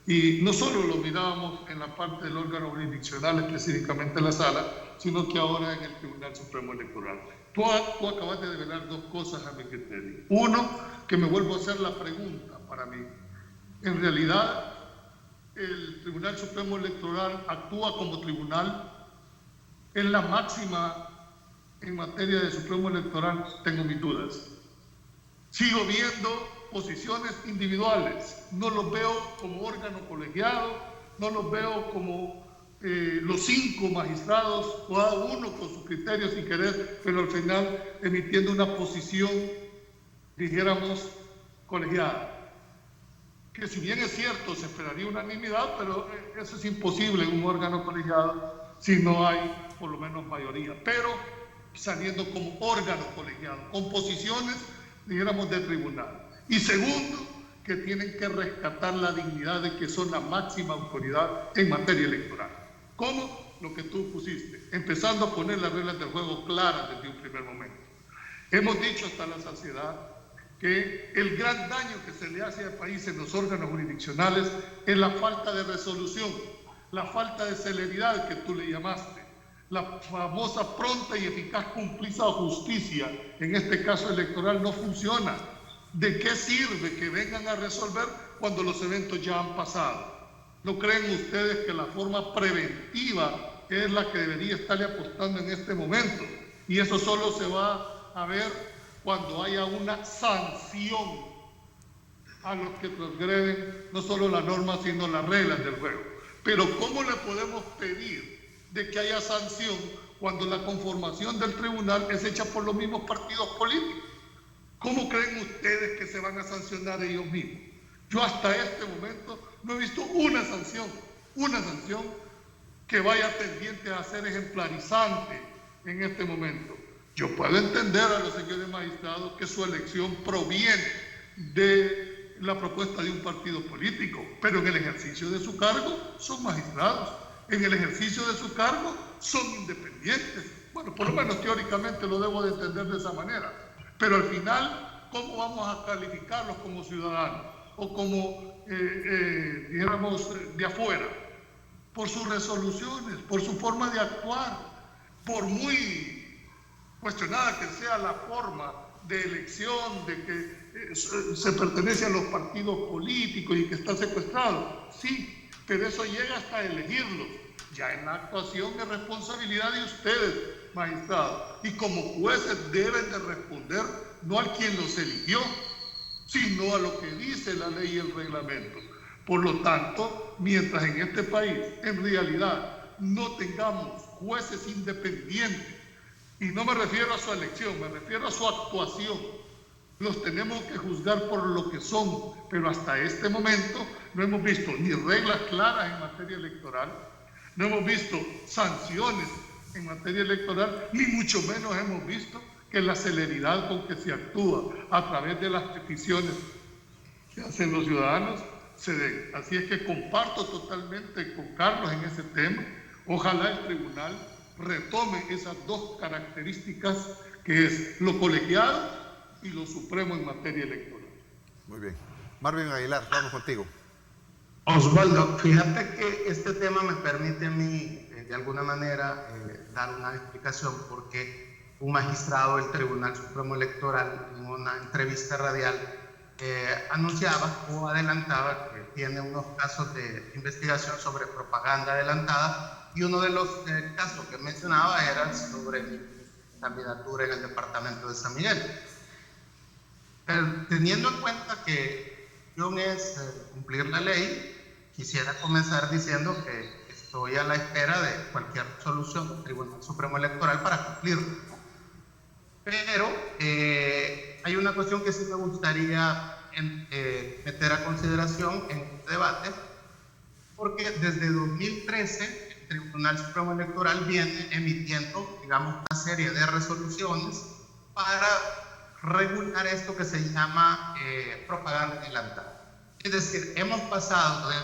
[SPEAKER 4] y no solo lo mirábamos en la parte del órgano jurisdiccional, específicamente en la sala, sino que ahora en el Tribunal Supremo Electoral. Tú acabas de develar dos cosas a mi criterio. Uno, que me vuelvo a hacer la pregunta para mí. En realidad, el Tribunal Supremo Electoral actúa como tribunal. En la máxima en materia de Supremo Electoral tengo mis dudas. Sigo viendo posiciones individuales, no los veo como órgano colegiado, no los veo como los 5 magistrados, cada uno con sus criterios y querer, pero al final emitiendo una posición, dijéramos, colegiada. Que si bien es cierto, se esperaría unanimidad, pero eso es imposible en un órgano colegiado si no hay por lo menos mayoría, pero saliendo como órgano colegiado, con posiciones, dijéramos, de tribunal. Y segundo, que tienen que rescatar la dignidad de que son la máxima autoridad en materia electoral. ¿Cómo? Lo que tú pusiste, empezando a poner las reglas del juego claras desde un primer momento. Hemos dicho hasta la saciedad que el gran daño que se le hace al país en los órganos jurisdiccionales es la falta de resolución, la falta de celeridad que tú le llamaste, la famosa pronta y eficaz cumplida justicia, en este caso electoral, no funciona. ¿De qué sirve que vengan a resolver cuando los eventos ya han pasado? ¿No creen ustedes que la forma preventiva es la que debería estarle apostando en este momento? Y eso solo se va a ver cuando haya una sanción a los que transgreden no solo la norma, sino las reglas del juego. Pero ¿cómo le podemos pedir de que haya sanción cuando la conformación del tribunal es hecha por los mismos partidos políticos? ¿Cómo creen ustedes que se van a sancionar ellos mismos? Yo hasta este momento no he visto una sanción que vaya tendiente a ser ejemplarizante en este momento. Yo puedo entender a los señores magistrados que su elección proviene de la propuesta de un partido político, pero en el ejercicio de su cargo son magistrados, en el ejercicio de su cargo son independientes. Bueno, por lo menos teóricamente lo debo de entender de esa manera. Pero al final, ¿cómo vamos a calificarlos como ciudadanos? O como, dijéramos, de afuera. Por sus resoluciones, por su forma de actuar, por muy cuestionada que sea la forma de elección, de que se pertenece a los partidos políticos y que está secuestrado. Sí, pero eso llega hasta elegirlos. Ya en la actuación es responsabilidad de ustedes, magistrados, y como jueces deben de responder no al quien los eligió, sino a lo que dice la ley y el reglamento. Por lo tanto, mientras en este país en realidad no tengamos jueces independientes, y no me refiero a su elección, me refiero a su actuación, los tenemos que juzgar por lo que son, pero hasta este momento no hemos visto ni reglas claras en materia electoral, No hemos visto sanciones en materia electoral, ni mucho menos hemos visto que la celeridad con que se actúa a través de las peticiones que hacen los ciudadanos se den. Así es que comparto totalmente con Carlos en ese tema. Ojalá el tribunal retome esas dos características, que es lo colegiado y lo supremo en materia electoral.
[SPEAKER 2] Muy bien. Marvin Aguilar, vamos contigo.
[SPEAKER 5] Osvaldo, fíjate que este tema me permite a mí, de alguna manera, dar una explicación, porque un magistrado del Tribunal Supremo Electoral, en una entrevista radial, anunciaba o adelantaba que tiene unos casos de investigación sobre propaganda adelantada, y uno de los casos que mencionaba era sobre mi candidatura en el departamento de San Miguel. Pero teniendo en cuenta que es cumplir la ley, quisiera comenzar diciendo que estoy a la espera de cualquier solución del Tribunal Supremo Electoral para cumplirlo. Pero hay una cuestión que sí me gustaría meter a consideración en este debate, porque desde 2013 el Tribunal Supremo Electoral viene emitiendo, digamos, una serie de resoluciones para regular esto que se llama propaganda adelantada. Es decir, hemos pasado de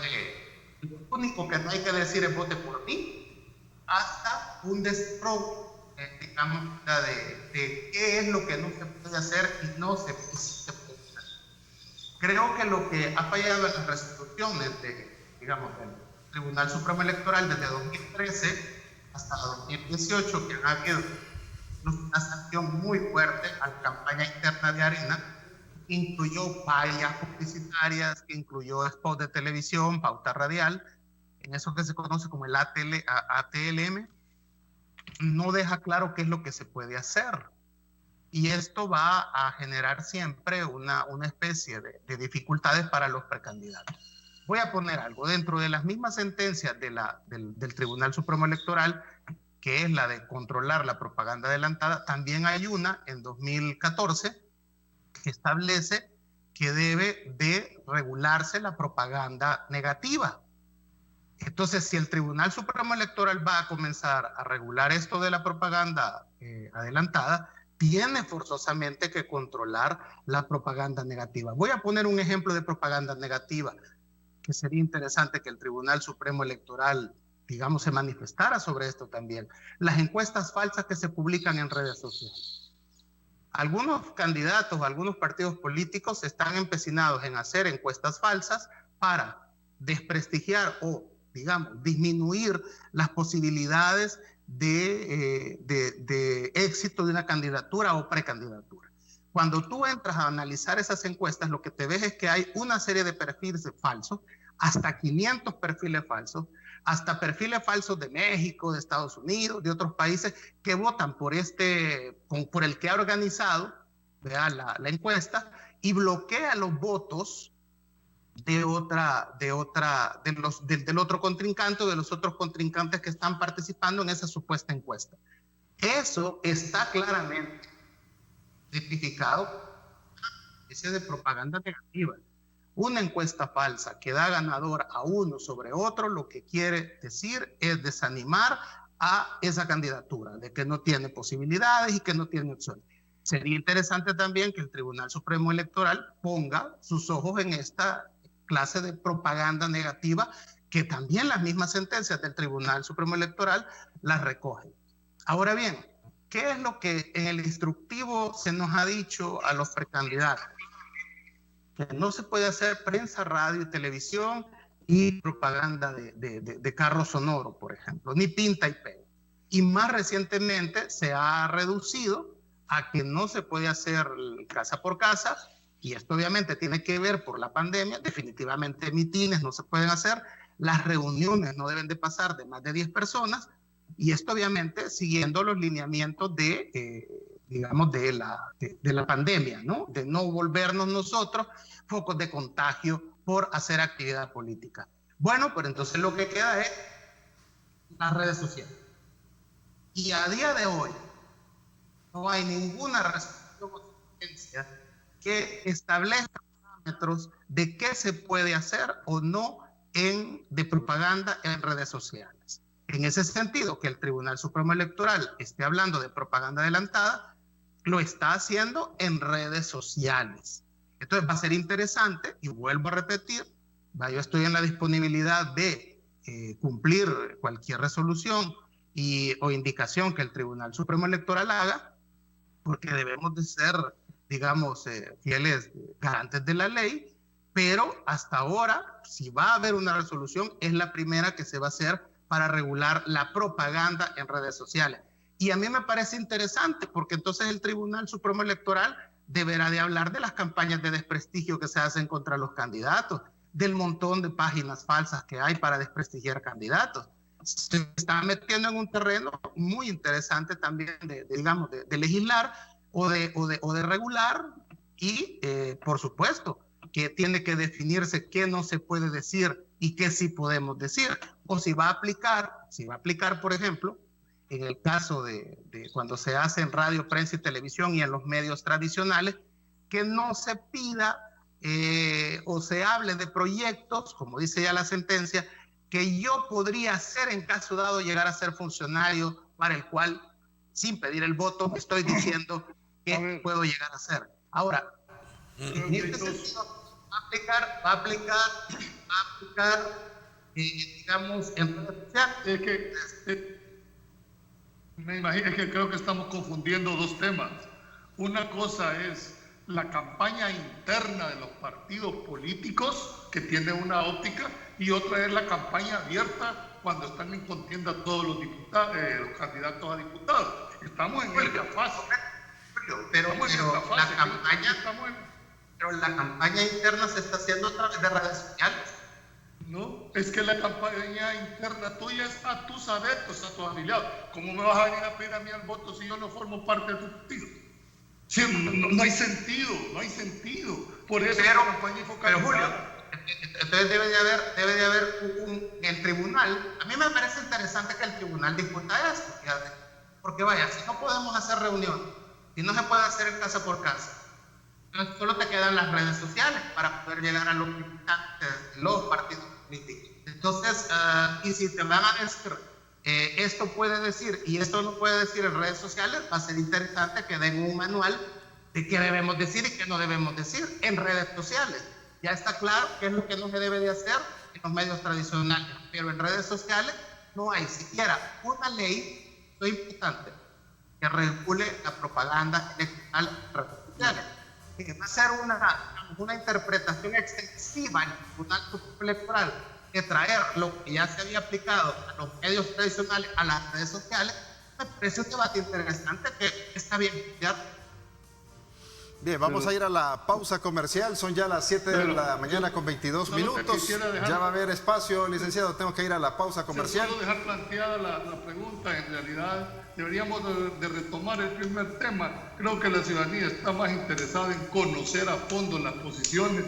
[SPEAKER 5] lo único que no hay que decir es vote por mí, hasta un desprobo, digamos, de qué es lo que no se puede hacer y no se puede hacer. Creo que lo que ha fallado en las resoluciones digamos, del Tribunal Supremo Electoral desde 2013 hasta 2018, que han habido una sanción muy fuerte a la campaña interna de Arena, que incluyó vallas publicitarias, que incluyó spots de televisión, pauta radial, en eso que se conoce como el ATLM, no deja claro qué es lo que se puede hacer. Y esto va a generar siempre una especie de dificultades para los precandidatos. Voy a poner algo. Dentro de las mismas sentencias del Tribunal Supremo Electoral, que es la de controlar la propaganda adelantada, también hay una en 2014 que establece que debe de regularse la propaganda negativa. Entonces, si el Tribunal Supremo Electoral va a comenzar a regular esto de la propaganda adelantada, tiene forzosamente que controlar la propaganda negativa. Voy a poner un ejemplo de propaganda negativa, que sería interesante que el Tribunal Supremo Electoral, digamos, se manifestara sobre esto también. Las encuestas falsas que se publican en redes sociales. Algunos candidatos, algunos partidos políticos están empecinados en hacer encuestas falsas para desprestigiar o, digamos, disminuir las posibilidades de éxito de una candidatura o precandidatura. Cuando tú entras a analizar esas encuestas, lo que te ves es que hay una serie de perfiles falsos, hasta 500 perfiles falsos, hasta perfiles falsos de México, de Estados Unidos, de otros países, que votan por el que ha organizado, ¿verdad?, la encuesta, y bloquea los votos del otro contrincante o de los otros contrincantes que están participando en esa supuesta encuesta. Eso está claramente tipificado ese de propaganda negativa. Una encuesta falsa que da ganador a uno sobre otro, lo que quiere decir es desanimar a esa candidatura, de que no tiene posibilidades y que no tiene opciones. Sería interesante también que el Tribunal Supremo Electoral ponga sus ojos en esta clase de propaganda negativa, que también las mismas sentencias del Tribunal Supremo Electoral las recogen. Ahora bien, ¿qué es lo que en el instructivo se nos ha dicho a los precandidatos? Que no se puede hacer prensa, radio y televisión y propaganda de carro sonoro, por ejemplo, ni pinta y pega. Y más recientemente se ha reducido a que no se puede hacer casa por casa, y esto obviamente tiene que ver por la pandemia. Definitivamente mitines no se pueden hacer, las reuniones no deben de pasar de más de 10 personas, y esto obviamente siguiendo los lineamientos digamos, de la pandemia, ¿no? De no volvernos nosotros focos de contagio por hacer actividad política. Bueno, pues entonces lo que queda es las redes sociales. Y a día de hoy no hay ninguna resolución o sentencia que establezca parámetros de qué se puede hacer o no de propaganda en redes sociales. En ese sentido, que el Tribunal Supremo Electoral esté hablando de propaganda adelantada, lo está haciendo en redes sociales. Entonces va a ser interesante, y vuelvo a repetir, yo estoy en la disponibilidad de cumplir cualquier resolución o indicación que el Tribunal Supremo Electoral haga, porque debemos de ser, digamos, fieles garantes de la ley, pero hasta ahora, si va a haber una resolución, es la primera que se va a hacer para regular la propaganda en redes sociales. Y a mí me parece interesante, porque entonces el Tribunal Supremo Electoral deberá de hablar de las campañas de desprestigio que se hacen contra los candidatos, del montón de páginas falsas que hay para desprestigiar candidatos. Se está metiendo en un terreno muy interesante también de legislar o de regular, y por supuesto que tiene que definirse qué no se puede decir y qué sí podemos decir, o si va a aplicar, por ejemplo, en el caso de cuando se hace en radio, prensa y televisión y en los medios tradicionales, que no se pida o se hable de proyectos, como dice ya la sentencia, que yo podría hacer en caso dado llegar a ser funcionario, para el cual, sin pedir el voto, estoy diciendo que puedo llegar a ser. Ahora, en este sentido, va a aplicar, digamos, en redes sociales.
[SPEAKER 4] Me imagino que creo que estamos confundiendo dos temas. Una cosa es la campaña interna de los partidos políticos, que tiene una óptica, y otra es la campaña abierta cuando están en contienda todos los candidatos a diputados. Estamos en esta fase.
[SPEAKER 5] Pero la campaña interna se está haciendo a través de redes sociales.
[SPEAKER 4] No, es que la campaña interna tuya es a tus adeptos, a tus afiliados. ¿Cómo me vas a venir a pedir a mí el voto si yo no formo parte de tu partido? Sí, no hay sentido. Por eso la campaña es focalizada.
[SPEAKER 5] Pero Julio, entonces debe de haber el tribunal. A mí me parece interesante que el tribunal discuta esto, fíjate. Porque vaya, si no podemos hacer reuniones, si no se puede hacer en casa por casa, entonces solo te quedan las redes sociales para poder llegar a los militantes de los partidos políticos. Entonces, y si te van a decir, esto puede decir y esto no puede decir en redes sociales, va a ser interesante que den un manual de qué debemos decir y qué no debemos decir en redes sociales. Ya está claro qué es lo que no se debe de hacer en los medios tradicionales, pero en redes sociales no hay siquiera una ley, lo importante, que regule la propaganda electoral en redes sociales. Que va a ser una interpretación extensiva en el Tribunal Supremo Electoral, que traer lo que ya se había aplicado a los medios tradicionales a las redes sociales. Me parece un debate interesante que está bien.
[SPEAKER 2] Bien, vamos a ir a la pausa comercial. Son ya las 7 de la mañana con 22 minutos. Ya va a haber espacio, licenciado. Tengo que ir a la pausa comercial.
[SPEAKER 4] Solo dejar planteada la pregunta. En realidad, deberíamos de retomar el primer tema. Creo que la ciudadanía está más interesada en conocer a fondo las posiciones,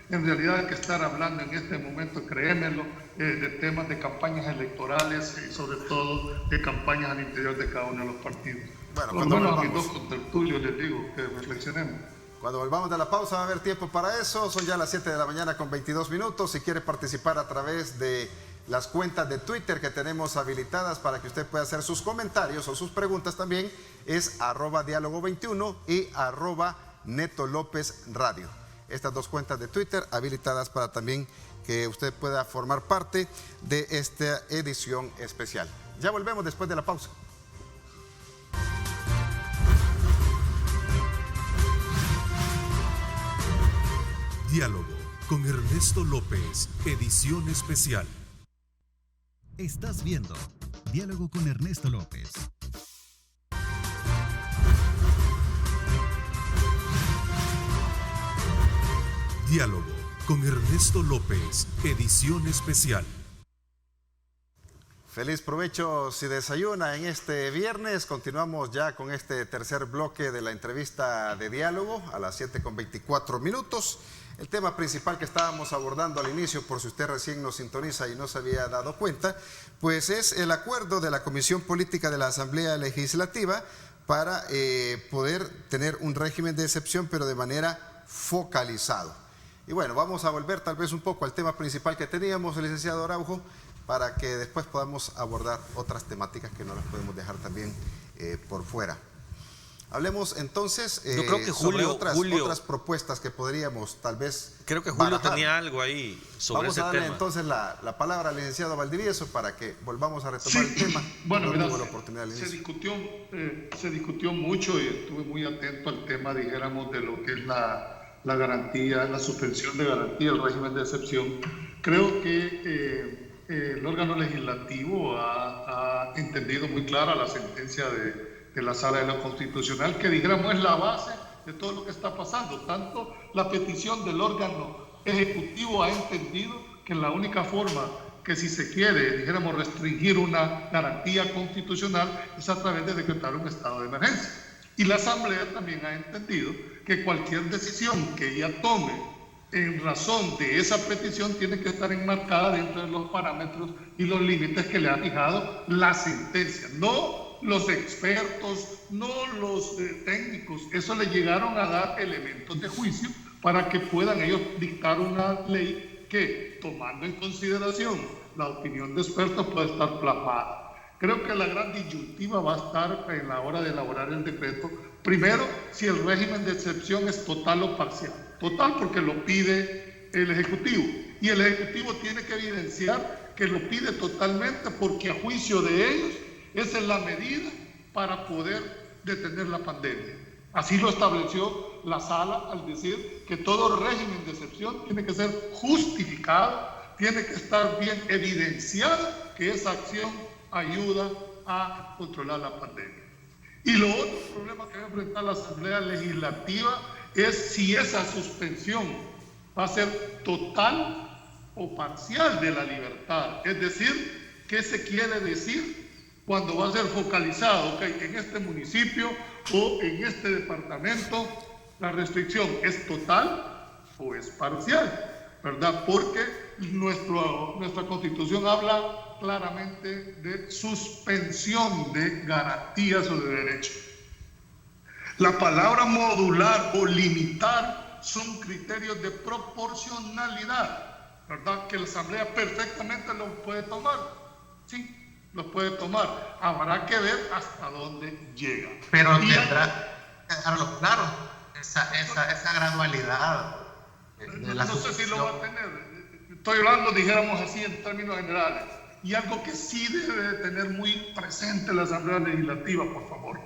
[SPEAKER 4] en realidad, que estar hablando en este momento, créemelo, de temas de campañas electorales y sobre todo de campañas al interior de cada uno de los partidos.
[SPEAKER 2] Bueno,
[SPEAKER 4] por lo menos a mis dos contertulios les digo que reflexionemos.
[SPEAKER 2] Cuando volvamos de la pausa va a haber tiempo para eso. Son ya las 7 de la mañana con 22 minutos. Si quiere participar a través de las cuentas de Twitter que tenemos habilitadas para que usted pueda hacer sus comentarios o sus preguntas también, es @diálogo21 y @NetoLópezRadio. Estas dos cuentas de Twitter habilitadas para también que usted pueda formar parte de esta edición especial. Ya volvemos después de la pausa.
[SPEAKER 1] Diálogo con Ernesto López, edición especial.
[SPEAKER 6] Estás viendo Diálogo con Ernesto López.
[SPEAKER 1] Diálogo con Ernesto López, edición especial.
[SPEAKER 2] Feliz provecho si desayuna en este viernes. Continuamos ya con este tercer bloque de la entrevista de diálogo a las 7:24 minutos. El tema principal que estábamos abordando al inicio, por si usted recién nos sintoniza y no se había dado cuenta, pues es el acuerdo de la Comisión Política de la Asamblea Legislativa para poder tener un régimen de excepción, pero de manera focalizado. Y bueno, vamos a volver tal vez un poco al tema principal que teníamos, el licenciado Araujo, para que después podamos abordar otras temáticas que no las podemos dejar también por fuera. Hablemos entonces
[SPEAKER 3] Yo creo que
[SPEAKER 2] sobre
[SPEAKER 3] Julio,
[SPEAKER 2] otras propuestas que podríamos tal vez
[SPEAKER 3] creo que Julio
[SPEAKER 2] barajar.
[SPEAKER 3] tenía algo ahí sobre
[SPEAKER 2] Vamos
[SPEAKER 3] ese
[SPEAKER 2] a darle
[SPEAKER 3] tema.
[SPEAKER 2] entonces la palabra al licenciado Valdivieso para que volvamos a retomar el tema.
[SPEAKER 4] Bueno,
[SPEAKER 2] no
[SPEAKER 4] mira,
[SPEAKER 2] tuvimos la oportunidad al inicio.
[SPEAKER 4] se discutió mucho y estuve muy atento al tema, dijéramos, de lo que es la garantía, la suspensión de garantía, el régimen de excepción. Creo que el órgano legislativo ha entendido muy clara la sentencia de la Sala de lo Constitucional, que dijéramos es la base de todo lo que está pasando. Tanto la petición del órgano ejecutivo ha entendido que la única forma que, si se quiere, dijéramos, restringir una garantía constitucional es a través de decretar un estado de emergencia. Y la Asamblea también ha entendido que cualquier decisión que ella tome en razón de esa petición tiene que estar enmarcada dentro de los parámetros y los límites que le ha fijado la sentencia. No los expertos, no los técnicos. Eso le llegaron a dar elementos de juicio para que puedan ellos dictar una ley que, tomando en consideración la opinión de expertos, puede estar plasmada. Creo que la gran disyuntiva va a estar en la hora de elaborar el decreto. Primero, si el régimen de excepción es total o parcial. Total porque lo pide el Ejecutivo. Y el Ejecutivo tiene que evidenciar que lo pide totalmente porque, a juicio de ellos, esa es la medida para poder detener la pandemia. Así lo estableció la Sala al decir que todo régimen de excepción tiene que ser justificado, tiene que estar bien evidenciado que esa acción ayuda a controlar la pandemia. Y lo otro problema que va a enfrentar la Asamblea Legislativa es si esa suspensión va a ser total o parcial de la libertad. Es decir, ¿qué se quiere decir cuando va a ser focalizado? Okay, en este municipio o en este departamento la restricción es total o es parcial, ¿verdad? Porque nuestra Constitución habla claramente de suspensión de garantías o de derechos. La palabra modular o limitar son criterios de proporcionalidad, ¿verdad? Que la Asamblea perfectamente los puede tomar, sí, los puede tomar. Habrá que ver hasta dónde llega.
[SPEAKER 5] Pero tendrá que dejarlo claro, esa gradualidad.
[SPEAKER 4] No sé si lo va a tener. Estoy hablando, dijéramos así, en términos generales. Y algo que sí debe de tener muy presente la Asamblea Legislativa, por favor.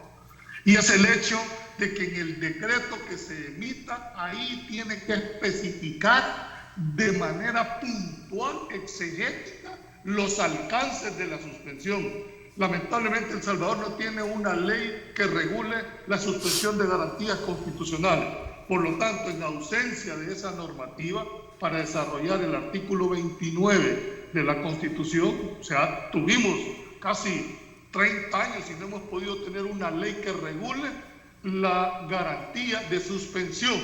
[SPEAKER 4] Y es el hecho de que en el decreto que se emita, ahí tiene que especificar de manera puntual, exegética, los alcances de la suspensión. Lamentablemente El Salvador no tiene una ley que regule la suspensión de garantías constitucionales. Por lo tanto, en ausencia de esa normativa, para desarrollar el artículo 29 de la Constitución, o sea, tuvimos casi 30 años y no hemos podido tener una ley que regule la garantía de suspensión.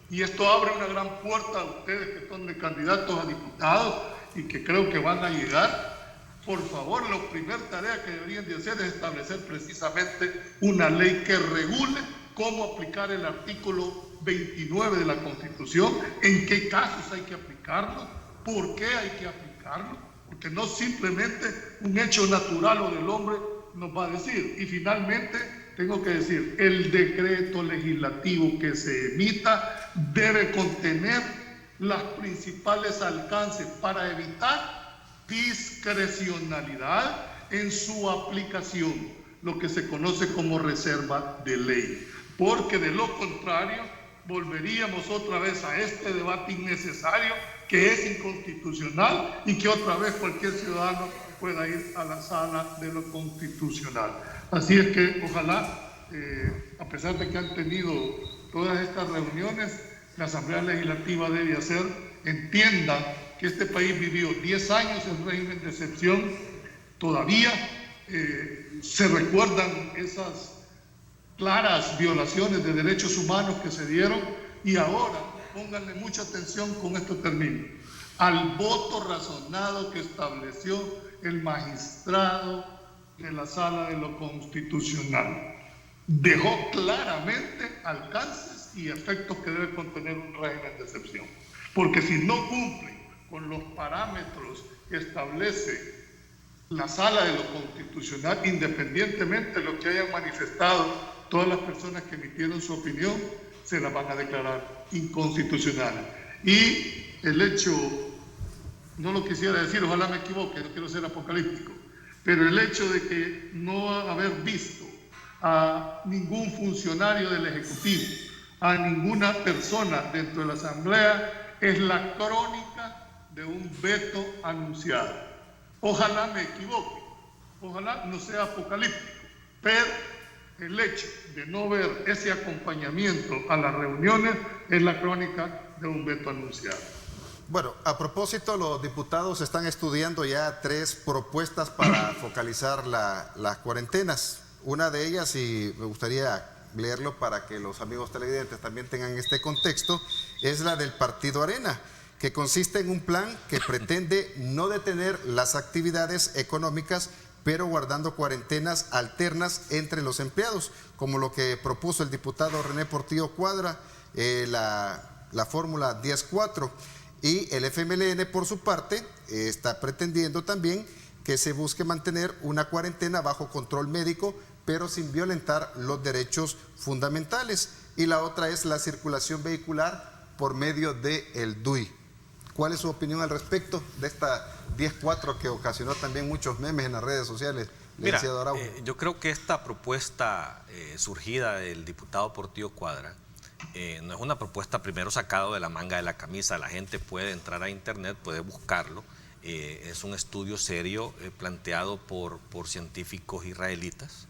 [SPEAKER 4] Y esto abre una gran puerta a ustedes que son de candidatos a diputados y que creo que van a llegar. Por favor, la primera tarea que deberían de hacer es establecer precisamente una ley que regule cómo aplicar el artículo 29 de la Constitución, en qué casos hay que aplicarlo, por qué hay que aplicarlo, porque no simplemente un hecho natural o del hombre nos va a decir. Y finalmente, tengo que decir, el decreto legislativo que se emita debe contener los principales alcances para evitar discrecionalidad en su aplicación, lo que se conoce como reserva de ley, porque de lo contrario volveríamos otra vez a este debate innecesario que es inconstitucional y que otra vez cualquier ciudadano pueda ir a la Sala de lo Constitucional. Así es que ojalá, a pesar de que han tenido todas estas reuniones, la Asamblea Legislativa debe entienda que este país vivió 10 años en régimen de excepción, todavía se recuerdan esas claras violaciones de derechos humanos que se dieron, y ahora pónganle mucha atención, con esto termino, al voto razonado que estableció el magistrado de la Sala de lo Constitucional. Dejó claramente alcances y efectos que debe contener un régimen de excepción, porque si no cumplen con los parámetros que establece la sala de lo constitucional, independientemente de lo que hayan manifestado todas las personas que emitieron su opinión, se las van a declarar inconstitucionales. Y el hecho, no lo quisiera decir, ojalá me equivoque, no quiero ser apocalíptico, pero el hecho de que no haber visto a ningún funcionario del Ejecutivo, a ninguna persona dentro de la Asamblea, es la crónica de un veto anunciado. Ojalá me equivoque, ojalá no sea apocalíptico, pero el hecho de no ver ese acompañamiento a las reuniones es la crónica de un veto anunciado.
[SPEAKER 2] Bueno, a propósito, los diputados están estudiando ya 3 propuestas para focalizar las cuarentenas. Una de ellas, y me gustaría leerlo para que los amigos televidentes también tengan este contexto, es la del Partido Arena, que consiste en un plan que pretende no detener las actividades económicas, pero guardando cuarentenas alternas entre los empleados, como lo que propuso el diputado René Portillo Cuadra, la fórmula 10-4. Y el FMLN, por su parte, está pretendiendo también que se busque mantener una cuarentena bajo control médico, pero sin violentar los derechos fundamentales. Y la otra es la circulación vehicular por medio del DUI. ¿Cuál es su opinión al respecto de esta 10-4 que ocasionó también muchos memes en las redes sociales?
[SPEAKER 3] Mira, yo creo que esta propuesta surgida del diputado Portillo Cuadra no es una propuesta primero sacada de la manga de la camisa. La gente puede entrar a internet, puede buscarlo. Es un estudio serio planteado por científicos israelitas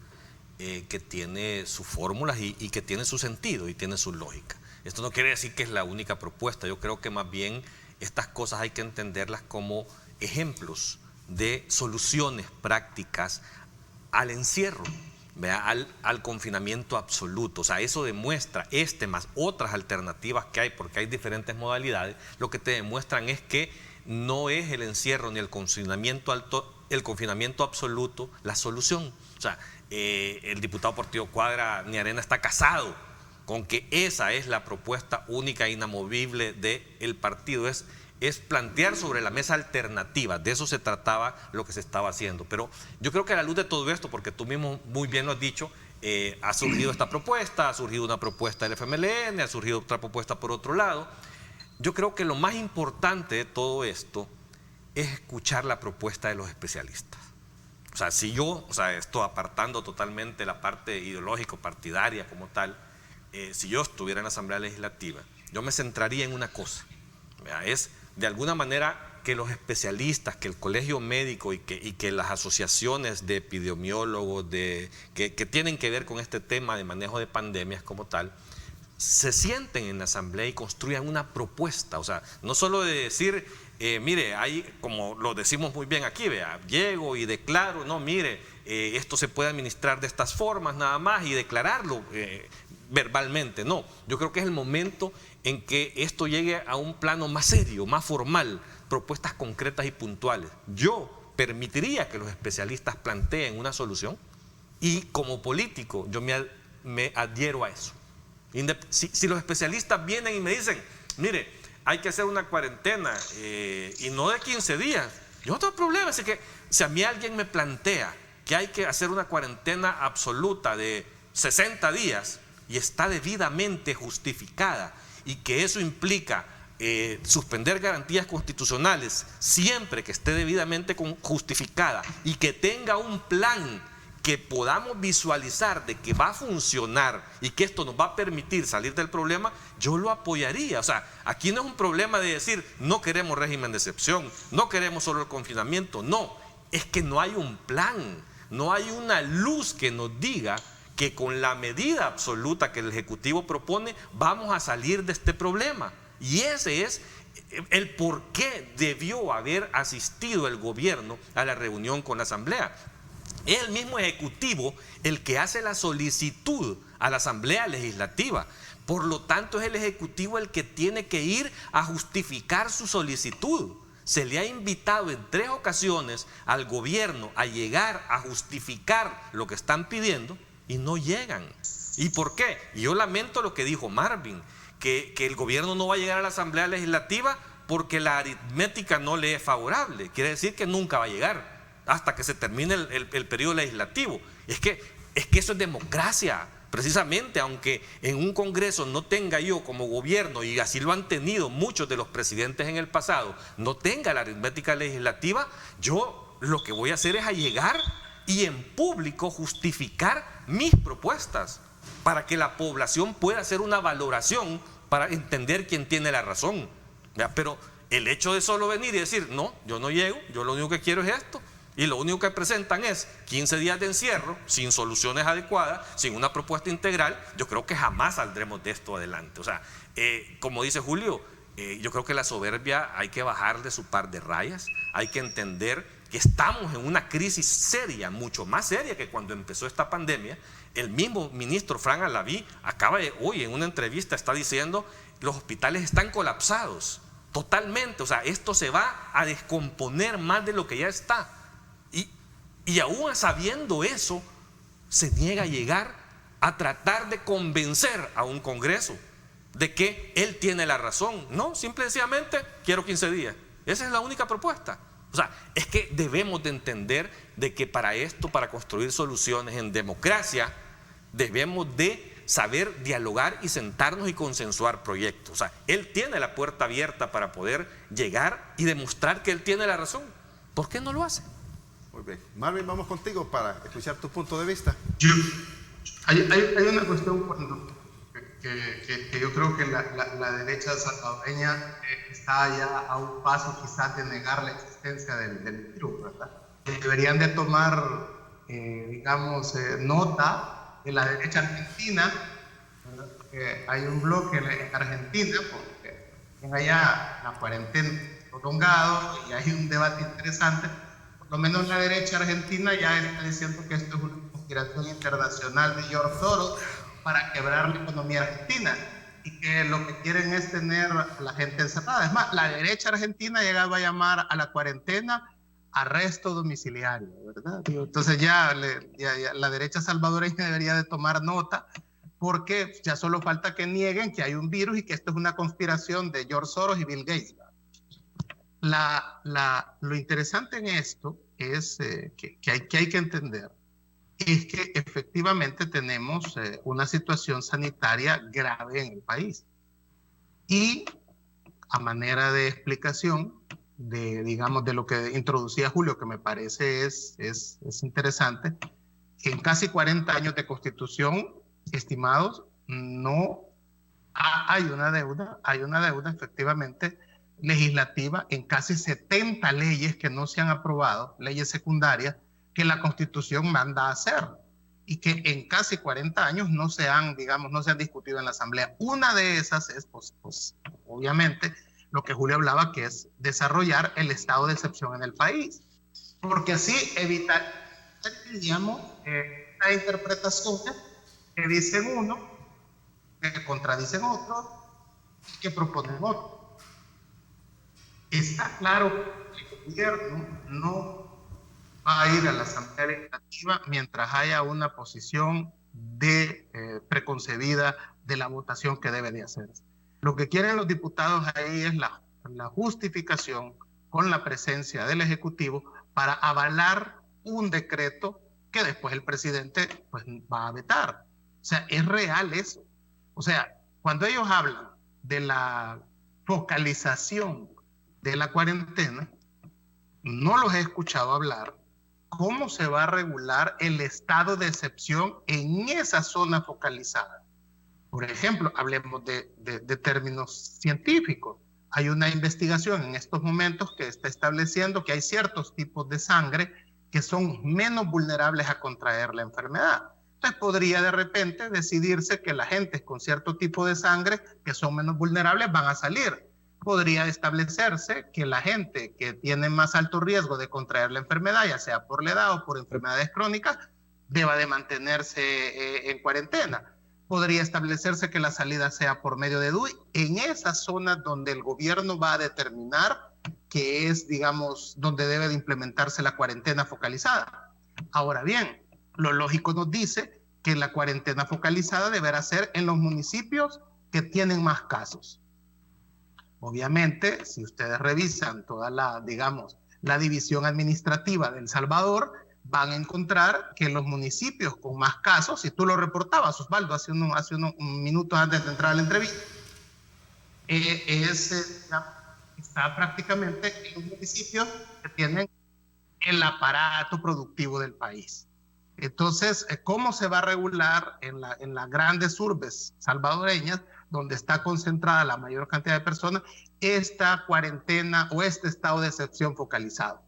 [SPEAKER 3] que tiene sus fórmulas y que tiene su sentido y tiene su lógica. Esto no quiere decir que es la única propuesta. Yo creo que más bien estas cosas hay que entenderlas como ejemplos de soluciones prácticas al encierro, al confinamiento absoluto. O sea, eso demuestra, más otras alternativas que hay, porque hay diferentes modalidades, lo que te demuestran es que no es el encierro ni el confinamiento absoluto la solución. O sea, el diputado Portillo Cuadra ni Arena está casado con que esa es la propuesta única e inamovible del partido. Es plantear sobre la mesa alternativas. De eso se trataba lo que se estaba haciendo. Pero yo creo que a la luz de todo esto, porque tú mismo muy bien lo has dicho, ha surgido esta propuesta, ha surgido una propuesta del FMLN, ha surgido otra propuesta por otro lado. Yo creo que lo más importante de todo esto es escuchar la propuesta de los especialistas. O sea, esto apartando totalmente la parte ideológico-partidaria como tal, si yo estuviera en la Asamblea Legislativa, yo me centraría en una cosa, es de alguna manera que los especialistas, que el colegio médico y que las asociaciones de epidemiólogos que tienen que ver con este tema de manejo de pandemias como tal, se sienten en la Asamblea y construyan una propuesta. O sea, no solo de decir, mire, hay, como lo decimos muy bien aquí, llego y declaro, no, mire, esto se puede administrar de estas formas nada más y declararlo verbalmente. No, yo creo que es el momento en que esto llegue a un plano más serio, más formal, propuestas concretas y puntuales. Yo permitiría que los especialistas planteen una solución y como político yo me adhiero a eso. Si los especialistas vienen y me dicen, mire, hay que hacer una cuarentena y no de 15 días, yo no tengo problema. Así que si a mí alguien me plantea que hay que hacer una cuarentena absoluta de 60 días y está debidamente justificada y que eso implica suspender garantías constitucionales siempre que esté debidamente justificada y que tenga un plan que podamos visualizar de que va a funcionar y que esto nos va a permitir salir del problema, yo lo apoyaría. O sea, aquí no es un problema de decir no queremos régimen de excepción, no queremos solo el confinamiento, no, es que no hay un plan, no hay una luz que nos diga que con la medida absoluta que el Ejecutivo propone vamos a salir de este problema. Y ese es el por qué debió haber asistido el gobierno a la reunión con la Asamblea. Es el mismo Ejecutivo el que hace la solicitud a la Asamblea Legislativa. Por lo tanto, es el Ejecutivo el que tiene que ir a justificar su solicitud. Se le ha invitado en 3 ocasiones al gobierno a llegar a justificar lo que están pidiendo y no llegan. ¿Y por qué? Y yo lamento lo que dijo Marvin, que el gobierno no va a llegar a la Asamblea Legislativa porque la aritmética no le es favorable. Quiere decir que nunca va a llegar. hasta que se termine el periodo legislativo. Es que eso es democracia. Precisamente, aunque en un Congreso no tenga yo como gobierno, y así lo han tenido muchos de los presidentes en el pasado, no tenga la aritmética legislativa, yo lo que voy a hacer es allegar y en público justificar mis propuestas para que la población pueda hacer una valoración para entender quién tiene la razón. Pero el hecho de solo venir y decir, no, yo no llego, yo lo único que quiero es esto, y lo único que presentan es 15 días de encierro, sin soluciones adecuadas, sin una propuesta integral, yo creo que jamás saldremos de esto adelante. O sea, como dice Julio, yo creo que la soberbia hay que bajar de su par de rayas, hay que entender que estamos en una crisis seria, mucho más seria que cuando empezó esta pandemia. El mismo ministro Fran Alaví acaba de, hoy en una entrevista está diciendo, los hospitales están colapsados, totalmente. O sea, esto se va a descomponer más de lo que ya está. Y aún sabiendo eso, se niega a llegar a tratar de convencer a un Congreso de que él tiene la razón. No, simple y sencillamente, quiero 15 días. Esa es la única propuesta. O sea, es que debemos de entender de que para esto, para construir soluciones en democracia, debemos de saber dialogar y sentarnos y consensuar proyectos. O sea, él tiene la puerta abierta para poder llegar y demostrar que él tiene la razón. ¿Por qué no lo hace?
[SPEAKER 2] Muy bien. Marvin, vamos contigo para escuchar tu punto de vista.
[SPEAKER 5] Hay una cuestión que yo creo que la derecha salvadoreña está ya a un paso quizás de negar la existencia del virus, ¿verdad? Deberían de tomar, digamos, nota de la derecha argentina, ¿verdad? Hay un bloque en Argentina, porque en allá la cuarentena prolongado y hay un debate interesante. Por lo menos la derecha argentina ya está diciendo que esto es una conspiración internacional de George Soros para quebrar la economía argentina y que lo que quieren es tener a la gente encerrada. Es más, la derecha argentina ha llegado a llamar a la cuarentena arresto domiciliario, ¿verdad? Entonces ya la derecha salvadoreña debería de tomar nota, porque ya solo falta que nieguen que hay un virus y que esto es una conspiración de George Soros y Bill Gates. Lo interesante en esto es que hay que entender es que efectivamente tenemos una situación sanitaria grave en el país. Y a manera de explicación digamos, de lo que introducía Julio, que me parece es interesante, en casi 40 años de Constitución, estimados, no hay una deuda efectivamente legislativa en casi 70 leyes que no se han aprobado, leyes secundarias, que la Constitución manda a hacer y que en casi 40 años no se han discutido en la Asamblea. Una de esas es, pues, obviamente, lo que Julio hablaba, que es desarrollar el estado de excepción en el país, porque así evitar, digamos, las interpretaciones que dicen uno, que contradicen otro, que proponen otro. Está claro que el gobierno no va a ir a la Asamblea Legislativa mientras haya una posición preconcebida de la votación que debe de hacerse. Lo que quieren los diputados ahí es la justificación con la presencia del Ejecutivo para avalar un decreto que después el presidente pues, va a vetar. O sea, es real eso. O sea, cuando ellos hablan de la focalización de la cuarentena, no los he escuchado hablar cómo se va a regular el estado de excepción en esa zona focalizada. Por ejemplo, hablemos de términos científicos. Hay una investigación en estos momentos que está estableciendo que hay ciertos tipos de sangre que son menos vulnerables a contraer la enfermedad. Entonces podría de repente decidirse que la gente con cierto tipo de sangre que son menos vulnerables van a salir. Podría establecerse que la gente que tiene más alto riesgo de contraer la enfermedad, ya sea por la edad o por enfermedades crónicas, deba de mantenerse en cuarentena. Podría establecerse que la salida sea por medio de DUI en esas zonas donde el gobierno va a determinar que es, digamos, donde debe de implementarse la cuarentena focalizada. Ahora bien, lo lógico nos dice que la cuarentena focalizada deberá ser en los municipios que tienen más casos. Obviamente, si ustedes revisan toda la, digamos, la división administrativa de El Salvador, van a encontrar que los municipios con más casos, si tú lo reportabas, Osvaldo, hace unos minutos antes de entrar a la entrevista, está prácticamente en los municipios que tienen el aparato productivo del país. Entonces, ¿cómo se va a regular en las grandes urbes salvadoreñas, donde está concentrada la mayor cantidad de personas, esta cuarentena o este estado de excepción focalizado?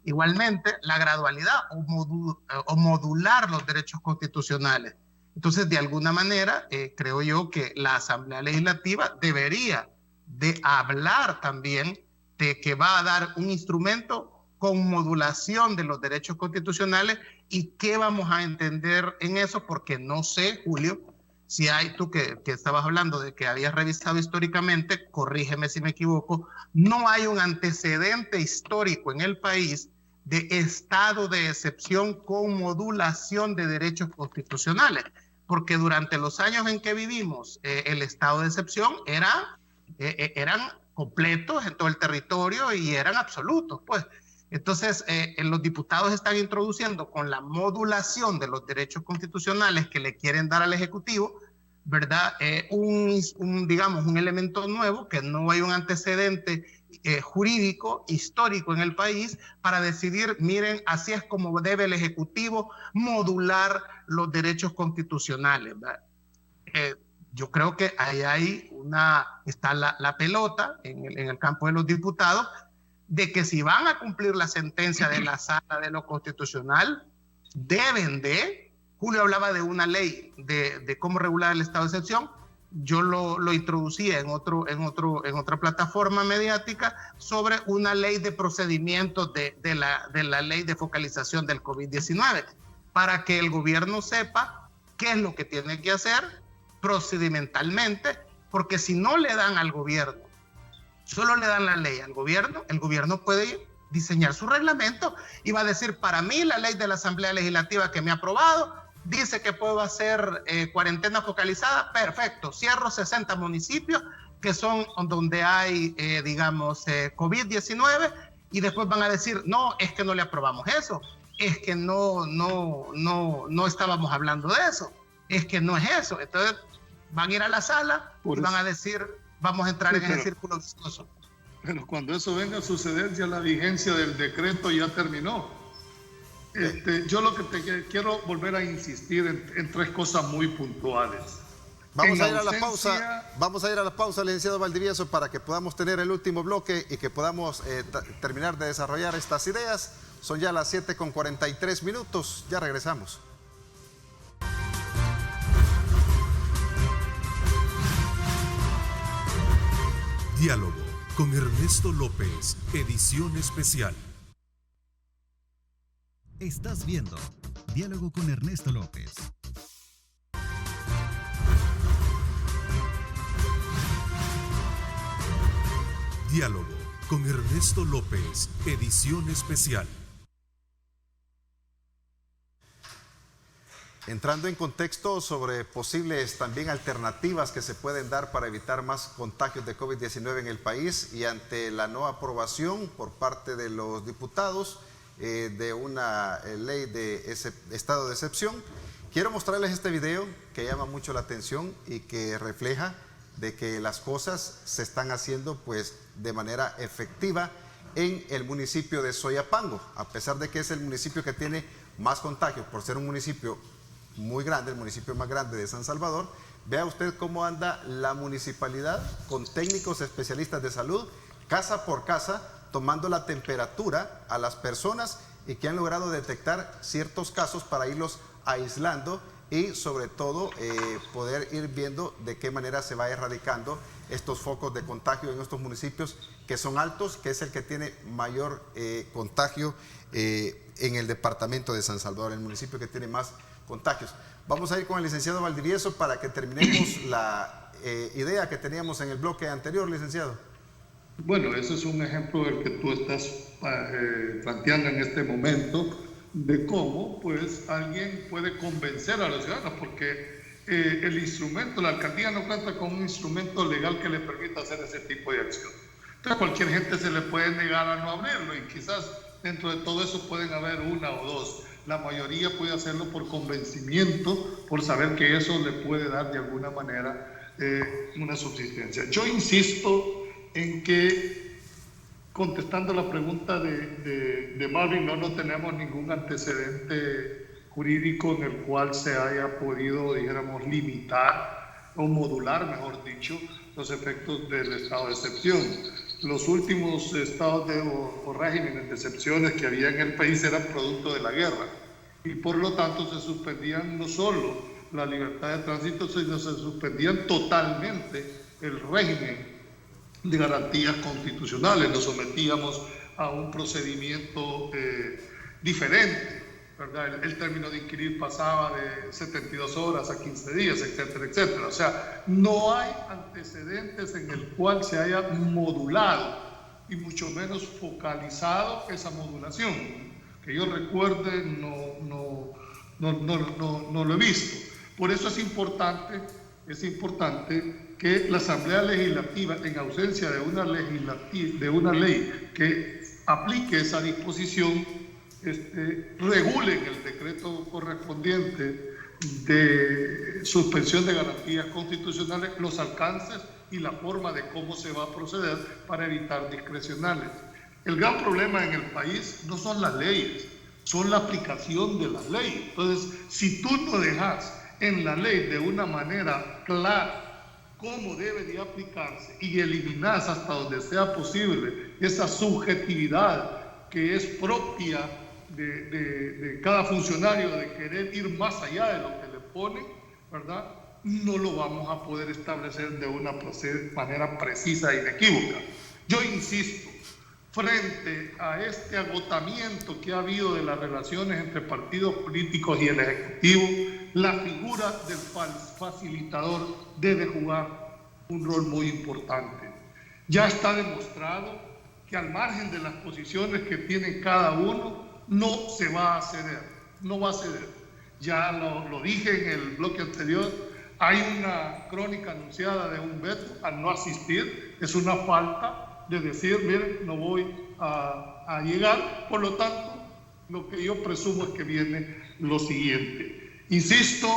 [SPEAKER 5] Igualmente, la gradualidad o modular los derechos constitucionales. Entonces, de alguna manera, creo yo que la Asamblea Legislativa debería de hablar también de que va a dar un instrumento con modulación de los derechos constitucionales. ¿Y qué vamos a entender en eso? Porque no sé, Julio, si hay, tú que estabas hablando de que habías revisado históricamente, corrígeme si me equivoco, no hay un antecedente histórico en el país de estado de excepción con modulación de derechos constitucionales, porque durante los años en que vivimos, el estado de excepción eran completos en todo el territorio y eran absolutos, pues. Entonces, los diputados están introduciendo con la modulación de los derechos constitucionales que le quieren dar al Ejecutivo, ¿verdad? Digamos, un elemento nuevo, que no hay un antecedente jurídico, histórico en el país para decidir, miren, así es como debe el Ejecutivo modular los derechos constitucionales, ¿verdad? Yo creo que ahí está la pelota en el campo de los diputados, de que si van a cumplir la sentencia de la Sala de lo Constitucional, deben de, Julio hablaba de una ley de cómo regular el estado de excepción, yo lo introducía en otra plataforma mediática sobre una ley de procedimientos de la ley de focalización del COVID-19, para que el gobierno sepa qué es lo que tiene que hacer procedimentalmente, porque si no le dan al gobierno, solo le dan la ley al gobierno, el gobierno puede diseñar su reglamento y va a decir, para mí la ley de la Asamblea Legislativa que me ha aprobado dice que puedo hacer cuarentena focalizada, perfecto, cierro 60 municipios que son donde hay, digamos, COVID-19, y después van a decir, no, es que no le aprobamos eso, es que no estábamos hablando de eso, es que no es eso. Entonces van a ir a la sala y van a decir, vamos a entrar en ese círculo vicioso.
[SPEAKER 4] Pero cuando eso venga a suceder, ya la vigencia del decreto ya terminó. Yo lo que quiero volver a insistir en tres cosas muy puntuales.
[SPEAKER 2] Vamos a ir a la pausa, licenciado Valdivieso, para que podamos tener el último bloque y que podamos terminar de desarrollar estas ideas. Son ya las 7:43, ya regresamos.
[SPEAKER 1] Diálogo con Ernesto López, edición especial.
[SPEAKER 6] Estás viendo Diálogo con Ernesto López.
[SPEAKER 1] Diálogo con Ernesto López, edición especial.
[SPEAKER 2] Entrando en contexto sobre posibles también alternativas que se pueden dar para evitar más contagios de COVID-19 en el país, y ante la no aprobación por parte de los diputados de una ley de estado de excepción, quiero mostrarles este video que llama mucho la atención y que refleja de que las cosas se están haciendo pues de manera efectiva en el municipio de Soyapango, a pesar de que es el municipio que tiene más contagios por ser un municipio muy grande, el municipio más grande de San Salvador. Vea usted cómo anda la municipalidad con técnicos especialistas de salud, casa por casa, tomando la temperatura a las personas, y que han logrado detectar ciertos casos para irlos aislando y sobre todo poder ir viendo de qué manera se va erradicando estos focos de contagio en estos municipios que son altos, que es el que tiene mayor contagio en el departamento de San Salvador, el municipio que tiene más contagios. Vamos a ir con el licenciado Valdivieso para que terminemos la idea que teníamos en el bloque anterior, licenciado.
[SPEAKER 4] Bueno, ese es un ejemplo del que tú estás planteando en este momento, de cómo pues alguien puede convencer a los ciudadanos, porque el instrumento, la alcaldía no cuenta con un instrumento legal que le permita hacer ese tipo de acción. Entonces, a cualquier gente se le puede negar a no abrirlo y quizás dentro de todo eso pueden haber una o dos. La mayoría puede hacerlo por convencimiento, por saber que eso le puede dar de alguna manera una subsistencia. Yo insisto en que, contestando la pregunta de Marvin, no tenemos ningún antecedente jurídico en el cual se haya podido, dijéramos, limitar o modular, mejor dicho, los efectos del estado de excepción. Los últimos estados o regímenes de excepciones que había en el país eran producto de la guerra y por lo tanto se suspendían no solo la libertad de tránsito, sino se suspendían totalmente el régimen de garantías constitucionales. Nos sometíamos a un procedimiento diferente, ¿verdad? El término de inquirir pasaba de 72 horas a 15 días, etcétera, etcétera. O sea, no hay antecedentes en el cual se haya modulado y mucho menos focalizado esa modulación. Que yo recuerde, no lo he visto. Por eso es importante que la Asamblea Legislativa, en ausencia de una ley que aplique esa disposición, regule en el decreto correspondiente de suspensión de garantías constitucionales los alcances y la forma de cómo se va a proceder para evitar discrecionales. El gran problema en el país no son las leyes, son la aplicación de las leyes. Entonces, si tú no dejas en la ley de una manera clara cómo debe de aplicarse y eliminas hasta donde sea posible esa subjetividad que es propia de cada funcionario de querer ir más allá de lo que le ponen, ¿verdad? No lo vamos a poder establecer de una manera precisa e inequívoca. Yo insisto, frente a este agotamiento que ha habido de las relaciones entre partidos políticos y el Ejecutivo, la figura del facilitador debe jugar un rol muy importante. Ya está demostrado que al margen de las posiciones que tiene cada uno, no se va a ceder, no va a ceder. Ya lo dije en el bloque anterior, hay una crónica anunciada de un veto al no asistir, es una falta de decir, miren, no voy a llegar, por lo tanto, lo que yo presumo es que viene lo siguiente. Insisto,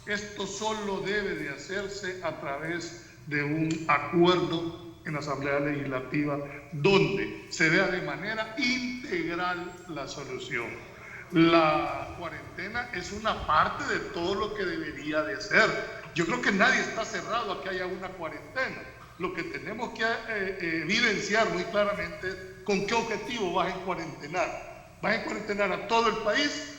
[SPEAKER 4] esto solo debe de hacerse a través de un acuerdo en la Asamblea Legislativa donde se vea de manera integral la solución. La cuarentena es una parte de todo lo que debería de ser. Yo creo que nadie está cerrado a que haya una cuarentena. Lo que tenemos que evidenciar muy claramente es con qué objetivo vas a cuarentenar. ¿Vas a cuarentenar a todo el país?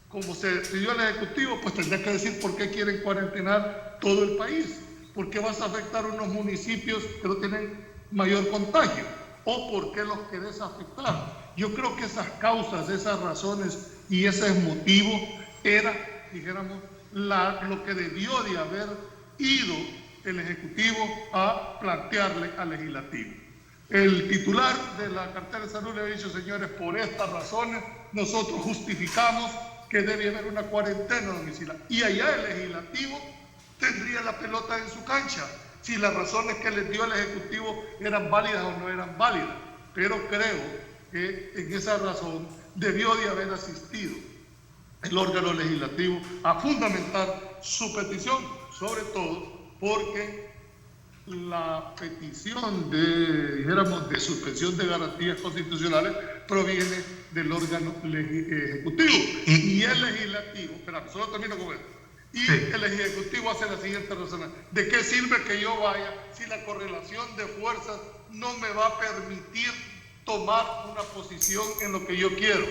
[SPEAKER 4] Como se pidió al Ejecutivo, pues tendrá que decir por qué quieren cuarentenar todo el país. ¿Por qué vas a afectar a unos municipios que no tienen mayor contagio? ¿O por qué los querés afectar? Yo creo que esas causas, esas razones y ese motivo era, dijéramos, lo que debió de haber ido el Ejecutivo a plantearle al Legislativo. El titular de la cartera de salud le ha dicho, señores, por estas razones nosotros justificamos que debe haber una cuarentena domiciliaria. Y allá el Legislativo tendría la pelota en su cancha, si las razones que les dio el Ejecutivo eran válidas o no eran válidas. Pero creo que en esa razón debió de haber asistido el órgano legislativo a fundamentar su petición, sobre todo porque la petición de suspensión de garantías constitucionales proviene del órgano ejecutivo. Y el legislativo, espera, solo termino con esto. Y el Ejecutivo hace la siguiente razón: ¿de qué sirve que yo vaya si la correlación de fuerzas no me va a permitir tomar una posición en lo que yo quiero?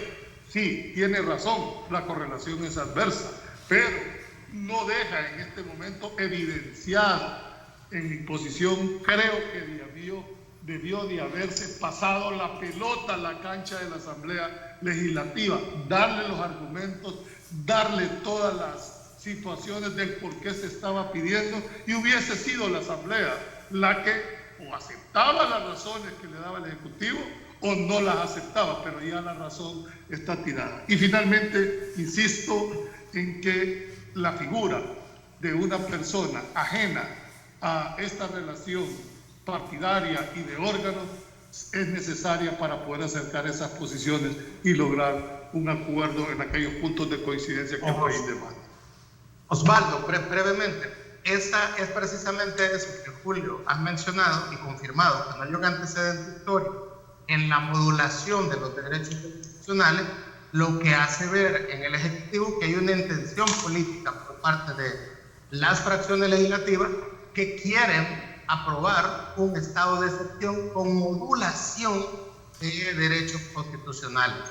[SPEAKER 4] Sí, tiene razón, la correlación es adversa, pero no deja en este momento evidenciado en mi posición. Creo que debió de haberse pasado la pelota a la cancha de la Asamblea Legislativa, darle los argumentos, darle todas las situaciones del por qué se estaba pidiendo, y hubiese sido la Asamblea la que o aceptaba las razones que le daba el Ejecutivo o no las aceptaba, pero ya la razón está tirada. Y finalmente, insisto en que la figura de una persona ajena a esta relación partidaria y de órganos es necesaria para poder acercar esas posiciones y lograr un acuerdo en aquellos puntos de coincidencia que el país demanda.
[SPEAKER 5] Osvaldo, brevemente, esa es precisamente eso que Julio ha mencionado y confirmado, que no hay un antecedente histórico en la modulación de los derechos constitucionales, lo que hace ver en el Ejecutivo que hay una intención política por parte de las fracciones legislativas que quieren aprobar un estado de excepción con modulación de derechos constitucionales.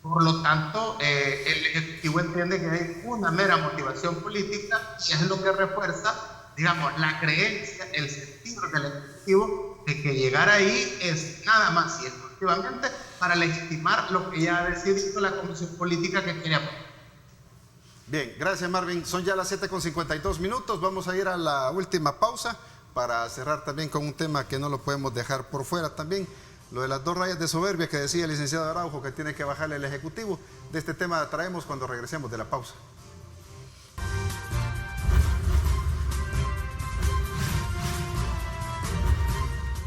[SPEAKER 5] Por lo tanto, el Ejecutivo entiende que hay una mera motivación política y es lo que refuerza, digamos, la creencia, el sentido del Ejecutivo de que llegar ahí es nada más y exclusivamente para legitimar lo que ya ha decidido la Comisión Política que quiere aprobar.
[SPEAKER 2] Bien, gracias Marvin. Son ya las 7:52. Vamos a ir a la última pausa para cerrar también con un tema que no lo podemos dejar por fuera también. Lo de las 2 rayas de soberbia que decía el licenciado Araujo que tiene que bajarle el Ejecutivo. De este tema traemos cuando regresemos de la pausa.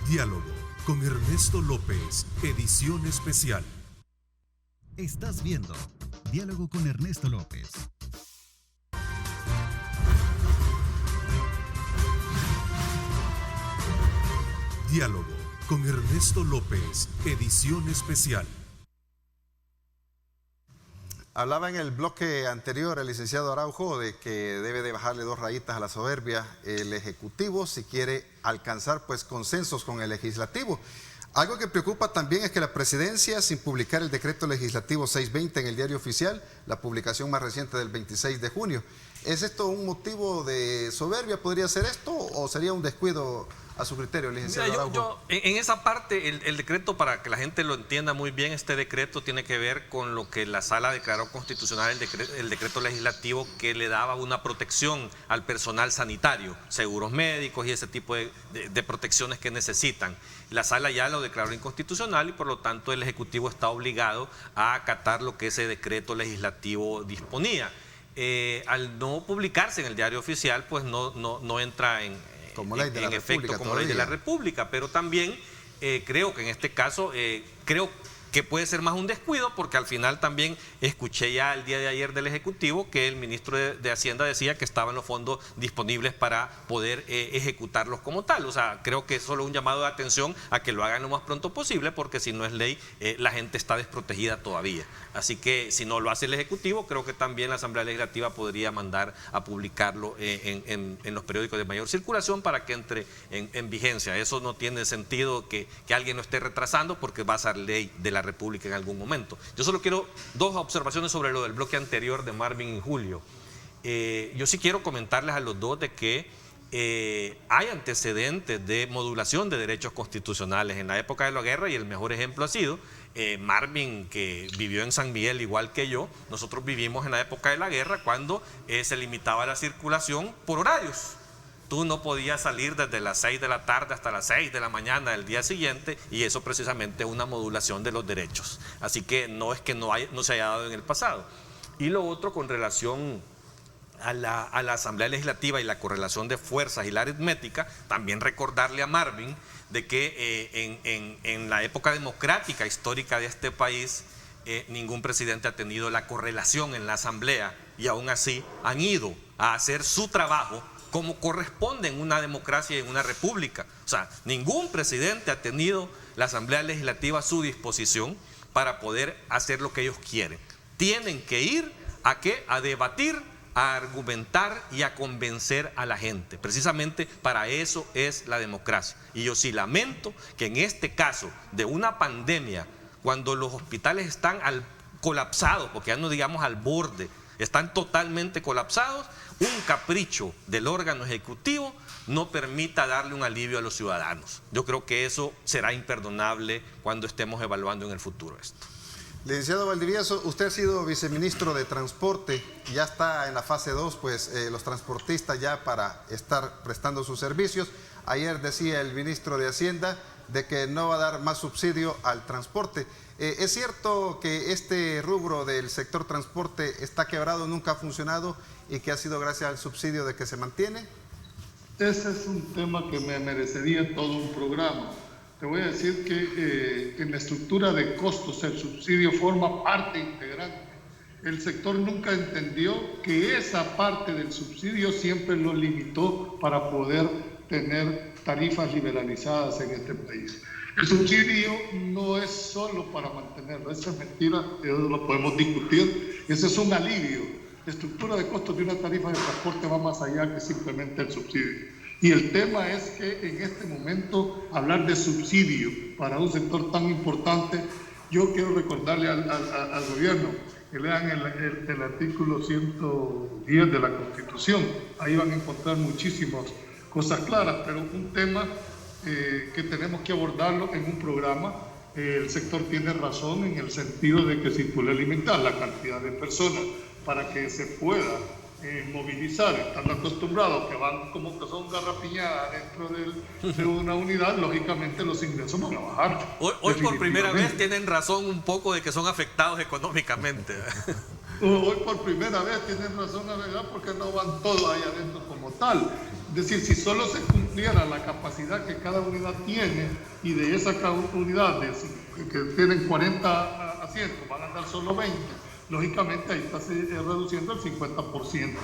[SPEAKER 1] Diálogo con Ernesto López, edición especial.
[SPEAKER 6] Estás viendo Diálogo con Ernesto López.
[SPEAKER 1] Diálogo con Ernesto López, edición especial.
[SPEAKER 2] Hablaba en el bloque anterior el licenciado Araujo de que debe de bajarle 2 rayitas a la soberbia el Ejecutivo si quiere alcanzar pues consensos con el Legislativo. Algo que preocupa también es que la presidencia, sin publicar el decreto legislativo 620 en el diario oficial, la publicación más reciente del 26 de junio. ¿Es esto un motivo de soberbia? ¿Podría ser esto o sería un descuido a su criterio, licenciado Araujo?
[SPEAKER 3] En esa parte, el decreto, para que la gente lo entienda muy bien, este decreto tiene que ver con lo que la Sala declaró constitucional, el decreto legislativo que le daba una protección al personal sanitario, seguros médicos y ese tipo de protecciones que necesitan. La Sala ya lo declaró inconstitucional y por lo tanto el Ejecutivo está obligado a acatar lo que ese decreto legislativo disponía. Al no publicarse en el diario oficial, pues no entra en efecto como ley de la República, pero también creo que en este caso, creo que puede ser más un descuido, porque al final también escuché ya el día de ayer del Ejecutivo que el ministro de Hacienda decía que estaban los fondos disponibles para poder ejecutarlos como tal. O sea, creo que es solo un llamado de atención a que lo hagan lo más pronto posible, porque si no es ley, la gente está desprotegida todavía. Así que si no lo hace el Ejecutivo, creo que también la Asamblea Legislativa podría mandar a publicarlo en los periódicos de mayor circulación para que entre en vigencia. Eso no tiene sentido que alguien lo esté retrasando, porque va a ser ley de la República en algún momento. Yo solo quiero 2 observaciones sobre lo del bloque anterior de Marvin y Julio. Yo sí quiero comentarles a los dos de que hay antecedentes de modulación de derechos constitucionales en la época de la guerra, y el mejor ejemplo ha sido Marvin, que vivió en San Miguel igual que yo. Nosotros vivimos en la época de la guerra cuando se limitaba la circulación por horarios. Tú no podías salir desde las 6 de la tarde hasta las 6 de la mañana del día siguiente, y eso precisamente es una modulación de los derechos. Así que no es que no se haya dado en el pasado. Y lo otro, con relación a la Asamblea Legislativa y la correlación de fuerzas y la aritmética, también recordarle a Marvin de que en la época democrática histórica de este país, ningún presidente ha tenido la correlación en la Asamblea, y aún así han ido a hacer su trabajo como corresponde en una democracia y en una república. O sea, ningún presidente ha tenido la Asamblea Legislativa a su disposición para poder hacer lo que ellos quieren. Tienen que ir a debatir, a argumentar y a convencer a la gente. Precisamente para eso es la democracia. Y yo sí lamento que en este caso de una pandemia, cuando los hospitales están colapsados, porque ya no digamos al borde, están totalmente colapsados, un capricho del órgano ejecutivo no permita darle un alivio a los ciudadanos. Yo creo que eso será imperdonable cuando estemos evaluando en el futuro esto.
[SPEAKER 2] Licenciado Valdivieso, usted ha sido viceministro de Transporte, ya está en la fase 2, pues los transportistas ya para estar prestando sus servicios. Ayer decía el ministro de Hacienda de que no va a dar más subsidio al transporte. ¿Es cierto que este rubro del sector transporte está quebrado, nunca ha funcionado y que ha sido gracias al subsidio de que se mantiene?
[SPEAKER 4] ese es un tema que me merecería todo un programa. Te voy a decir que en la estructura de costos el subsidio forma parte integrante. El sector nunca entendió que esa parte del subsidio siempre lo limitó para poder tener tarifas liberalizadas en este país. El subsidio no es solo para mantenerlo, eso es mentira, eso lo podemos discutir, ese es un alivio. La estructura de costos de una tarifa de transporte va más allá que simplemente el subsidio. Y el tema es que en este momento hablar de subsidio para un sector tan importante, yo quiero recordarle al gobierno que lean el artículo 110 de la Constitución. Ahí van a encontrar muchísimas cosas claras, pero un tema que tenemos que abordarlo en un programa. El sector tiene razón en el sentido de que si tú le limitas la cantidad de personas para que se pueda movilizar, están acostumbrados que van como que son garrapiñadas dentro de una unidad, lógicamente los ingresos van a bajar.
[SPEAKER 3] Hoy por primera vez tienen razón un poco de que son afectados económicamente.
[SPEAKER 4] Hoy por primera vez tienen razón, la verdad, porque no van todos ahí adentro como tal. Es decir, si solo se cumpliera la capacidad que cada unidad tiene y de esa unidad que tienen 40 asientos van a andar solo 20, lógicamente ahí está reduciendo el 50%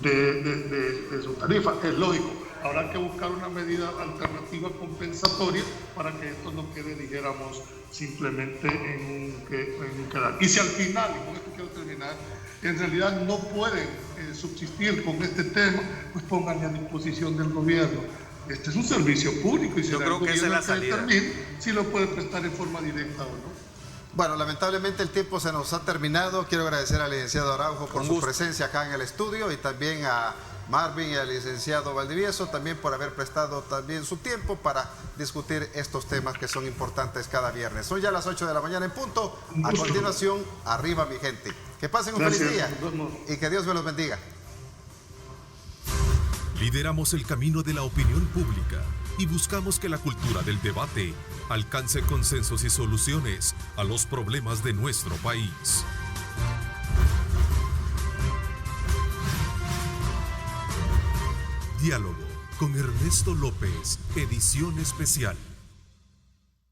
[SPEAKER 4] de su tarifa. Es lógico. Habrá que buscar una medida alternativa compensatoria para que esto no quede, dijéramos, simplemente en un quedar. Y si al final, y con esto quiero terminar, en realidad no pueden subsistir con este tema, pues pónganle a disposición del gobierno. Este es un servicio público y
[SPEAKER 3] yo creo que esa es la salida.
[SPEAKER 4] Si lo puede prestar en forma directa o no.
[SPEAKER 2] Bueno, lamentablemente el tiempo se nos ha terminado. Quiero agradecer al licenciado Araujo por su presencia acá en el estudio y también a Marvin y al licenciado Valdivieso también por haber prestado también su tiempo para discutir estos temas que son importantes cada viernes. Son ya las 8 de la mañana en punto. A continuación, arriba mi gente. Que pasen un feliz día y que Dios me los bendiga.
[SPEAKER 1] Lideramos el camino de la opinión pública y buscamos que la cultura del debate alcance consensos y soluciones a los problemas de nuestro país. Diálogo con Ernesto López, edición especial.